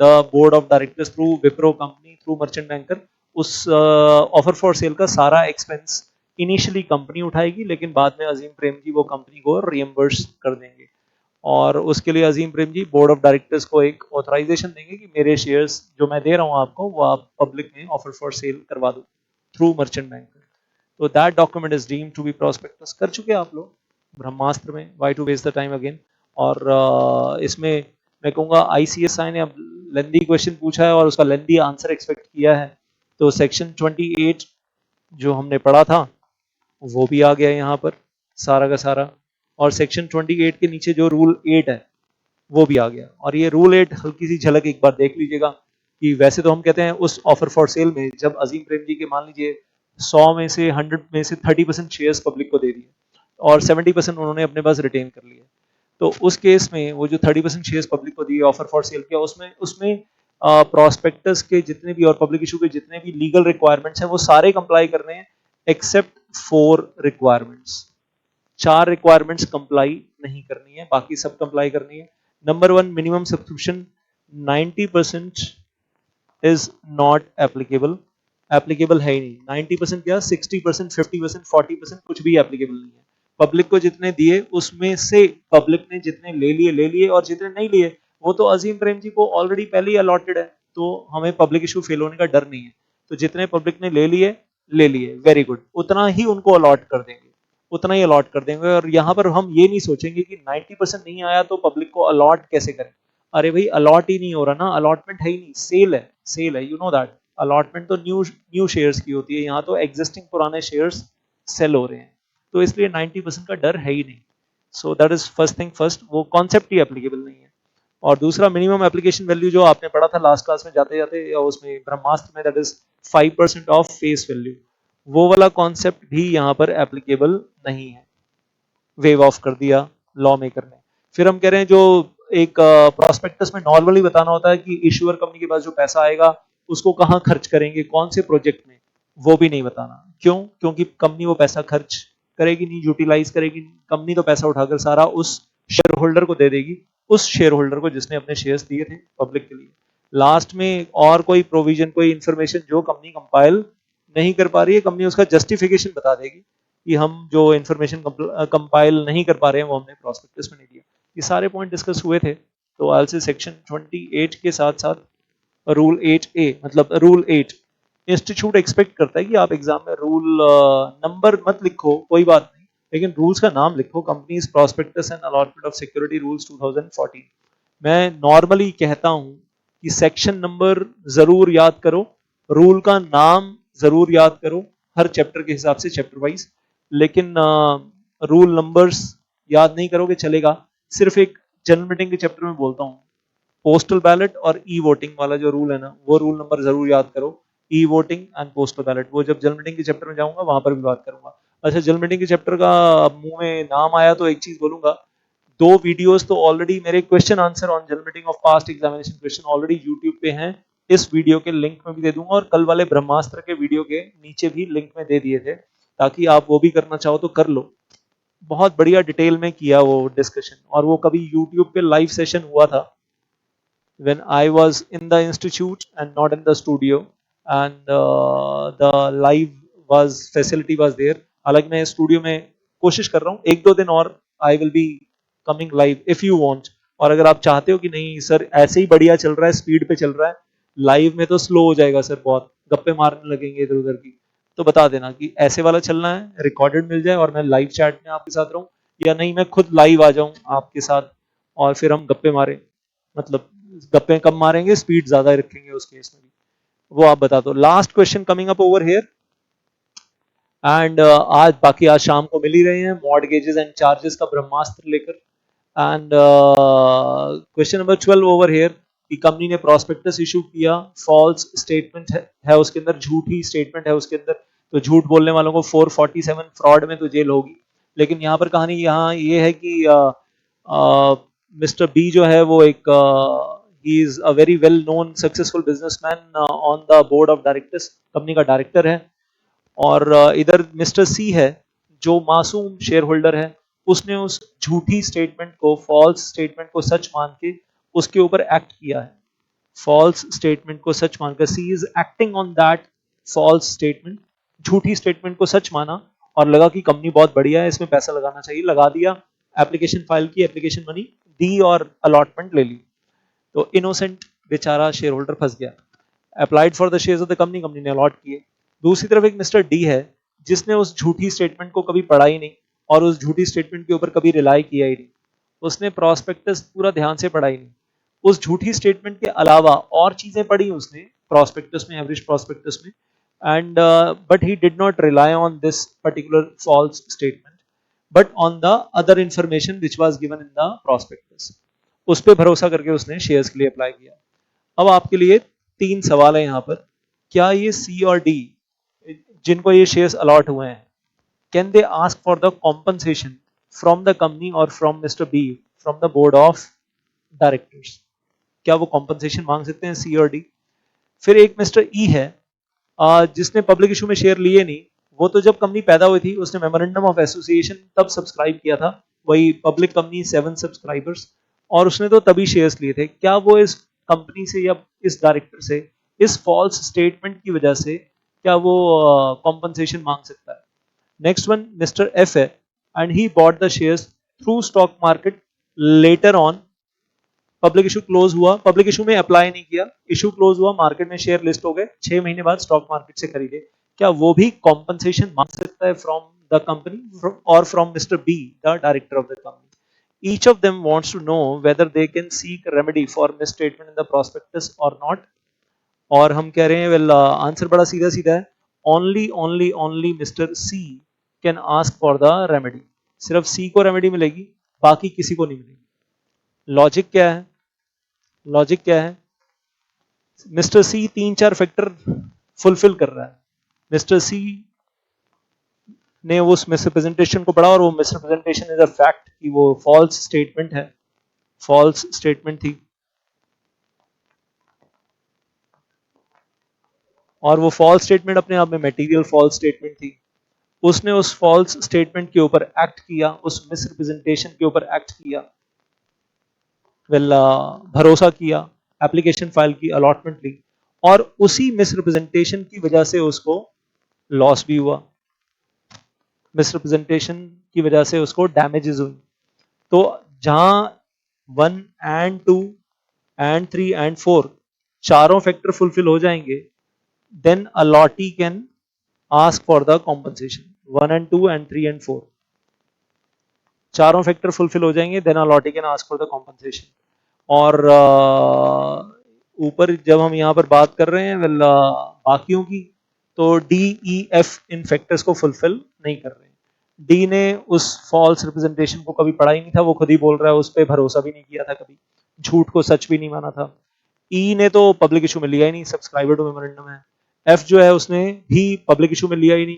the board of directors, through Wipro company, through merchant banker, उस ऑफर फॉर सेल का सारा एक्सपेंस इनिशियली कंपनी उठाएगी, लेकिन बाद में अजीम प्रेम जी वो कंपनी को रियम्बर्स कर देंगे। और उसके लिए अजीम Prem ji board of directors को एक ऑथराइजेशन देंगे कि मेरे शेयर्स जो मैं दे रहा हूँ आपको वो आप पब्लिक में ऑफर फॉर सेल करवा दो थ्रू मर्चेंट बैंक। तो that document is deemed to be prospectus. कर चुके हैं आप लोग ब्रह्मास्त्र में, why to waste the time again. और इसमें मैं कहूँगा आईसीएसआई ने अब लेंदी क्वेश्चन पूछा है और उसका लेंदी आंसर एक्सपेक्ट किया है। तो सेक्शन 28 जो हमने पढ़ा था वो भी आ गया यहाँ पर सारा का सारा, और सेक्शन 28 के नीचे जो रूल 8 है वो भी आ गया। और ये रूल 8 हल्की सी झलक एक बार देख लीजिएगा कि वैसे तो हम कहते हैं उस ऑफर फॉर सेल में जब अजीम प्रेम जी के मान लीजिए 100 में से 100 में से 30% शेयर्स पब्लिक को दे दिए और 70% उन्होंने अपने पास रिटेन कर लिए, तो उस केस में वो जो 30% शेयर्स पब्लिक को दिए ऑफर फॉर सेल किया उसमें उसमें प्रोस्पेक्टस के जितने भी और पब्लिक इशू के जितने भी लीगल रिक्वायरमेंट्स हैं वो सारे कंप्लाई करने हैं एक्सेप्ट 4 रिक्वायरमेंट्स। 4 रिक्वायरमेंट्स कंप्लाई नहीं करनी है, बाकी सब कंप्लाई करनी है। Number 1 minimum subscription 90% is not applicable. Applicable है ही नहीं। 90% क्या, 60%, 50%, 40% कुछ भी एप्लीकेबल नहीं है। पब्लिक को जितने दिए उसमें से पब्लिक ने जितने ले लिए और जितने नहीं लिए वो तो अजीम प्रेम जी को ऑलरेडी पहले ही अलॉटेड है, तो हमें पब्लिक इशू फेल होने का डर नहीं है। तो जितने पब्लिक ने ले लिए वेरी गुड, उतना ही उनको अलॉट कर देंगे, उतना ही अलॉट कर देंगे। और यहाँ पर हम ये नहीं सोचेंगे कि 90% नहीं आया तो पब्लिक को अलॉट कैसे करें। अरे भाई अलॉट ही नहीं हो रहा ना, अलॉटमेंट है ही नहीं, सेल है, सेल है, यू नो दैट। अलॉटमेंट तो न्यू न्यू शेयर्स की होती है, यहाँ तो एग्जिस्टिंग पुराने शेयर्स सेल हो रहे हैं, तो इसलिए 90% का डर है ही नहीं। So that is first thing first, वो कॉन्सेप्ट ही एप्लीकेबल नहीं है। और दूसरा मिनिमम एप्लीकेशन वैल्यू जो आपने पढ़ा था लास्ट क्लास में जाते जाते या उसमें ब्रह्मास्त्र में, that is 5% of face value, वो वाला कॉन्सेप्ट भी यहाँ पर एप्लीकेबल नहीं है, वेव ऑफ कर दिया लॉ मेकर ने। फिर हम कह रहे हैं जो एक प्रोस्पेक्टस में नॉर्मली बताना होता है कि इश्यूअर कंपनी के पास जो पैसा आएगा उसको कहाँ खर्च करेंगे, कौन से प्रोजेक्ट में, वो भी नहीं बताना। क्यों? क्योंकि कंपनी वो पैसा खर्च करेगी नहीं, यूटिलाइज करेगी नहीं। कंपनी तो पैसा उठाकर सारा उस शेयर होल्डर को दे देगी, उस शेयर होल्डर को जिसने अपने शेयर्स दिए थे पब्लिक के लिए। लास्ट में और कोई प्रोविजन, कोई इंफॉर्मेशन जो कंपनी कंपाइल नहीं कर पा रही है, कंपनी उसका जस्टिफिकेशन बता देगी कि हम जो इन्फॉर्मेशन कंपाइल नहीं कर पा रहे हैं वो हमने प्रोस्पेक्टस में नहीं दिया। ये सारे पॉइंट डिस्कस हुए थे। तो आल से सेक्शन 28 के साथ साथ रूल 8A, मतलब रूल 8 इंस्टीट्यूट एक्सपेक्ट करता है कि आप एग्जाम में रूल नंबर मत लिखो, कोई बात नहीं, लेकिन रूल्स का नाम लिखो, companies prospectus and allotment of security rules 2014। मैं नॉर्मली कहता हूं कि सेक्शन नंबर जरूर याद करो, रूल का नाम जरूर याद करो, हर चैप्टर के हिसाब से चैप्टर वाइज, लेकिन रूल नंबर्स याद नहीं करोगे चलेगा। सिर्फ एक जनरल मीटिंग के चैप्टर में बोलता हूँ, पोस्टल बैलेट और ई वोटिंग वाला जो रूल है ना, वो रूल नंबर जरूर याद करो। E voting and postal ballot, वो जब जनरल मीटिंग के चैप्टर में जाऊंगा वहां पर भी बात करूंगा। अच्छा, जनरल मीटिंग के चैप्टर का मुंह में नाम आया तो एक चीज बोलूंगा, 2 वीडियोस तो ऑलरेडी मेरे question answer on general meeting of past examination question already YouTube पे हैं, इस वीडियो के लिंक में भी दे दूंगा और कल वाले ब्रह्मास्त्र के वीडियो के नीचे भी लिंक में दे दिए थे, ताकि आप वो भी करना चाहो तो कर लो। बहुत बढ़िया डिटेल में किया वो डिस्कशन, और वो कभी यूट्यूब पे लाइव सेशन हुआ था when I was in the institute and not in the studio, and the live was facility was there. हालांकि मैं स्टूडियो में कोशिश कर रहा हूँ, 1-2 दिन और I will be coming live if you want। और अगर आप चाहते हो कि नहीं सर ऐसे ही बढ़िया चल रहा है, स्पीड पे चल रहा है, लाइव में तो स्लो हो जाएगा सर, बहुत गप्पे मारने लगेंगे इधर उधर की, तो बता देना कि ऐसे वाला चलना है, रिकॉर्डेड मिल जाए और मैं लाइव चैट में आपके साथ रहूं, या नहीं मैं खुद लाइव आ जाऊं आपके साथ और फिर हम गप्पे मारें। मतलब गप्पे कम मारेंगे, स्पीड ज्यादा रखेंगे उस केस में भी, वो आप बता दो। Last question coming up over here, and आज बाकी आज शाम को मिल ही रहे हैं मॉर्टगेजेस एंड चार्जेस का ब्रह्मास्त्र लेकर। And question number 12 over here कि कंपनी ने प्रोस्पेक्टस इशू किया, फॉल्स स्टेटमेंट है उसके अंदर, झूठी स्टेटमेंट है उसके अंदर, तो झूठ बोलने वालों को 447 फ्रॉड में तो जेल होगी। लेकिन यहाँ पर कहानी यहाँ ये है कि मिस्टर बी जो है वो एक he is a very well known successful businessman on the board of directors, company का डायरेक्टर है। और इधर मिस्टर सी है जो मासूम शेयर होल्डर है, उसने उस झूठी स्टेटमेंट को, फॉल्स स्टेटमेंट को सच मान के उसके ऊपर एक्ट किया है। फॉल्स स्टेटमेंट को सच मानकर she is acting on that false statement, झूठी स्टेटमेंट को सच माना और लगा कि कंपनी बहुत बढ़िया है, इसमें पैसा लगाना चाहिए, लगा दिया, एप्लीकेशन फाइल की, एप्लीकेशन मनी दी और अलॉटमेंट ले ली, तो इनोसेंट बेचारा शेयर होल्डर फंस गया। Applied for the shares of the company, company ने अलॉट किए। दूसरी तरफ एक मिस्टर डी है जिसने उस झूठी स्टेटमेंट को कभी पढ़ा ही नहीं और उस झूठी स्टेटमेंट के ऊपर कभी रिलाई किया ही नहीं, उसने प्रॉस्पेक्टस पूरा ध्यान से पढ़ा ही नहीं, उस झूठी स्टेटमेंट के अलावा और चीजें पढ़ी उसने प्रॉस्पेक्टस में, एवरेज प्रॉस्पेक्टस में, and but he did not rely on this particular false statement but on the other information which was given in the prospectus. उस पर भरोसा करके उसने शेयर्स के लिए अप्लाई किया। अब आपके लिए 3 सवाल है यहाँ पर, क्या ये सी और डी जिनको ये शेयर्स अलॉट हुए हैं, can they ask for the compensation from the company और from mister B from the board of directors? क्या वो कॉम्पनसेशन मांग सकते हैं, सी और डी? फिर एक मिस्टर ई है जिसने पब्लिक इशू में शेयर लिए नहीं, वो तो जब कंपनी पैदा हुई थी उसने मेमोरेंडम ऑफ एसोसिएशन तब सब्सक्राइब किया था, वही पब्लिक कंपनी 7 सब्सक्राइबर्स, और उसने तो तभी शेयर्स लिए थे। क्या वो इस कंपनी से या इस डायरेक्टर से इस फॉल्स स्टेटमेंट की वजह से क्या वो कॉम्पनसेशन मांग सकता है? नेक्स्ट वन मिस्टर एफ है and he bought the shares through stock market later on, public issue close हुआ, पब्लिक इशू में अप्लाई नहीं किया, इशू क्लोज हुआ, मार्केट में शेयर लिस्ट हो गए, 6 महीने बाद स्टॉक मार्केट से खरीदे, क्या वो भी कॉम्पनसेशन मांग सकता है फ्रॉम द कंपनी और from mister B the director of the company? Each of them wants to know whether they can seek remedy for misstatement in the prospectus or not. और हम कह रहे हैं वेल आंसर बड़ा सीधा सीधा है, only only only mister C can ask for the remedy, सिर्फ सी को रेमेडी मिलेगी, बाकी किसी को नहीं मिलेगी। लॉजिक क्या है? लॉजिक क्या है? मिस्टर सी 3-4 फैक्टर फुलफिल कर रहा है, मिस्टर सी ने उस मिसरिप्रेजेंटेशन को पढ़ा और वो मिसरिप्रेजेंटेशन इज अ फैक्ट कि वो फॉल्स स्टेटमेंट है, फॉल्स स्टेटमेंट थी, और वो फॉल्स स्टेटमेंट अपने आप में मटेरियल फॉल्स स्टेटमेंट थी। उसने उस फॉल्स स्टेटमेंट के ऊपर एक्ट किया, उस मिसरिप्रेजेंटेशन के ऊपर एक्ट किया, वेल भरोसा किया, एप्लीकेशन फाइल की, अलॉटमेंट ली, और उसी मिसरिप्रेजेंटेशन की वजह से उसको लॉस भी हुआ, मिसरिप्रेजेंटेशन की वजह से उसको डैमेजेस हुई। तो जहां 1 and 2 and 3 and 4 चारों फैक्टर फुलफिल हो जाएंगे, then allottee can ask for the compensation. 1 and 2 and 3 and 4 चारों फैक्टर फुलफिल हो जाएंगे, then allottee can ask for the compensation. और ऊपर जब हम यहाँ पर बात कर रहे हैं वेल बाकियों की, तो डी ई एफ इन फैक्टर्स को फुलफिल नहीं कर रहे हैं। डी ने उस फॉल्स रिप्रेजेंटेशन को कभी पढ़ा ही नहीं था, वो खुद ही बोल रहा है, उस पर भरोसा भी नहीं किया था कभी, झूठ को सच भी नहीं माना था। ई ने तो पब्लिक इशू में लिया ही नहीं, सब्सक्राइबर टू मेमोरेंडम है। एफ जो है उसने भी पब्लिक इशू में लिया ही नहीं,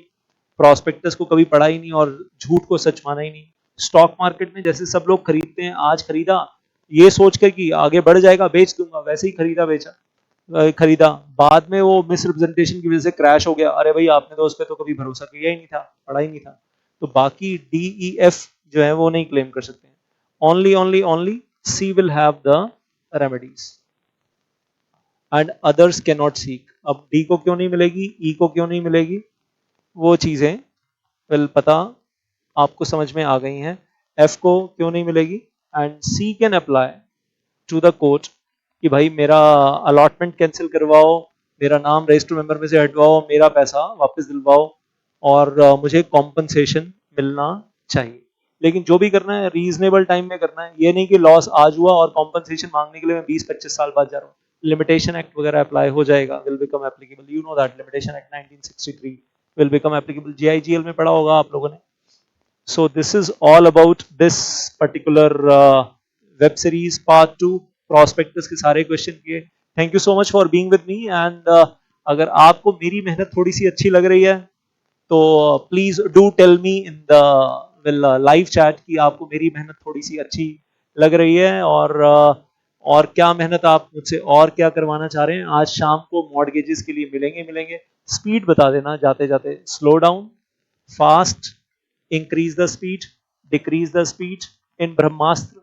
प्रॉस्पेक्टस को कभी पढ़ा ही नहीं और झूठ को सच माना ही नहीं। स्टॉक मार्केट में जैसे सब लोग खरीदते हैं, आज खरीदा ये सोच कर कि आगे बढ़ जाएगा बेच दूंगा, वैसे ही खरीदा बेचा, खरीदा, बाद में वो मिसरिप्रेजेंटेशन की वजह से क्रैश हो गया, अरे भाई आपने तो उस पर तो कभी भरोसा किया ही नहीं था, पढ़ा ही नहीं था। तो बाकी डी ई एफ जो है वो नहीं क्लेम कर सकते हैं, only only only C will have the remedies and others can not seek. अब डी को क्यों नहीं मिलेगी, ई को क्यों नहीं मिलेगी, वो चीजें वेल पता आपको समझ में आ गई हैं। एफ को क्यों नहीं मिलेगी, and C can apply to the court कि भाई मेरा अलॉटमेंट कैंसिल करवाओ, मेरा नाम रजिस्टर मेंबर में से हटवाओ, मेरा पैसा वापस दिलवाओ, और मुझे कॉम्पनसेशन मिलना चाहिए। लेकिन जो भी करना है रीजनेबल टाइम में करना है, ये नहीं कि लॉस आज हुआ और कॉम्पनसेशन मांगने के लिए मैं 20-25 साल बाद जा रहा हूँ। लिमिटेशन एक्ट वगैरह अप्लाई हो जाएगा, will become applicable, you know that limitation act 1963 will become applicable, GIGL में पढ़ा होगा आप लोगों ने। So this is all about this particular web series part 2 prospectus के सारे क्वेश्चन किए। Thank you so much for being with me, and अगर आपको मेरी मेहनत थोड़ी सी अच्छी लग रही है तो please do tell me in the live chat कि आपको मेरी मेहनत थोड़ी सी अच्छी लग रही है, और क्या मेहनत आप मुझसे और क्या करवाना चाह रहे हैं। आज शाम को मॉर्गेजेस के लिए मिलेंगे। स्पीड बता देना जाते जाते, slow down, fast, increase the speed, decrease the speed in ब्रह्मास्त्र,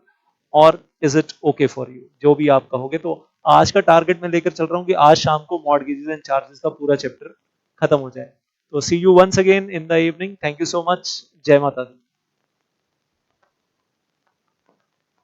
और is it okay for you, जो भी आप कहोगे। तो आज का टारगेट मैं लेकर चल रहा हूं कि आज शाम को मॉर्गेजेस एंड चार्जेस का पूरा चैप्टर खत्म हो जाए। तो see you once again in the evening, thank you so much, जय माता दी।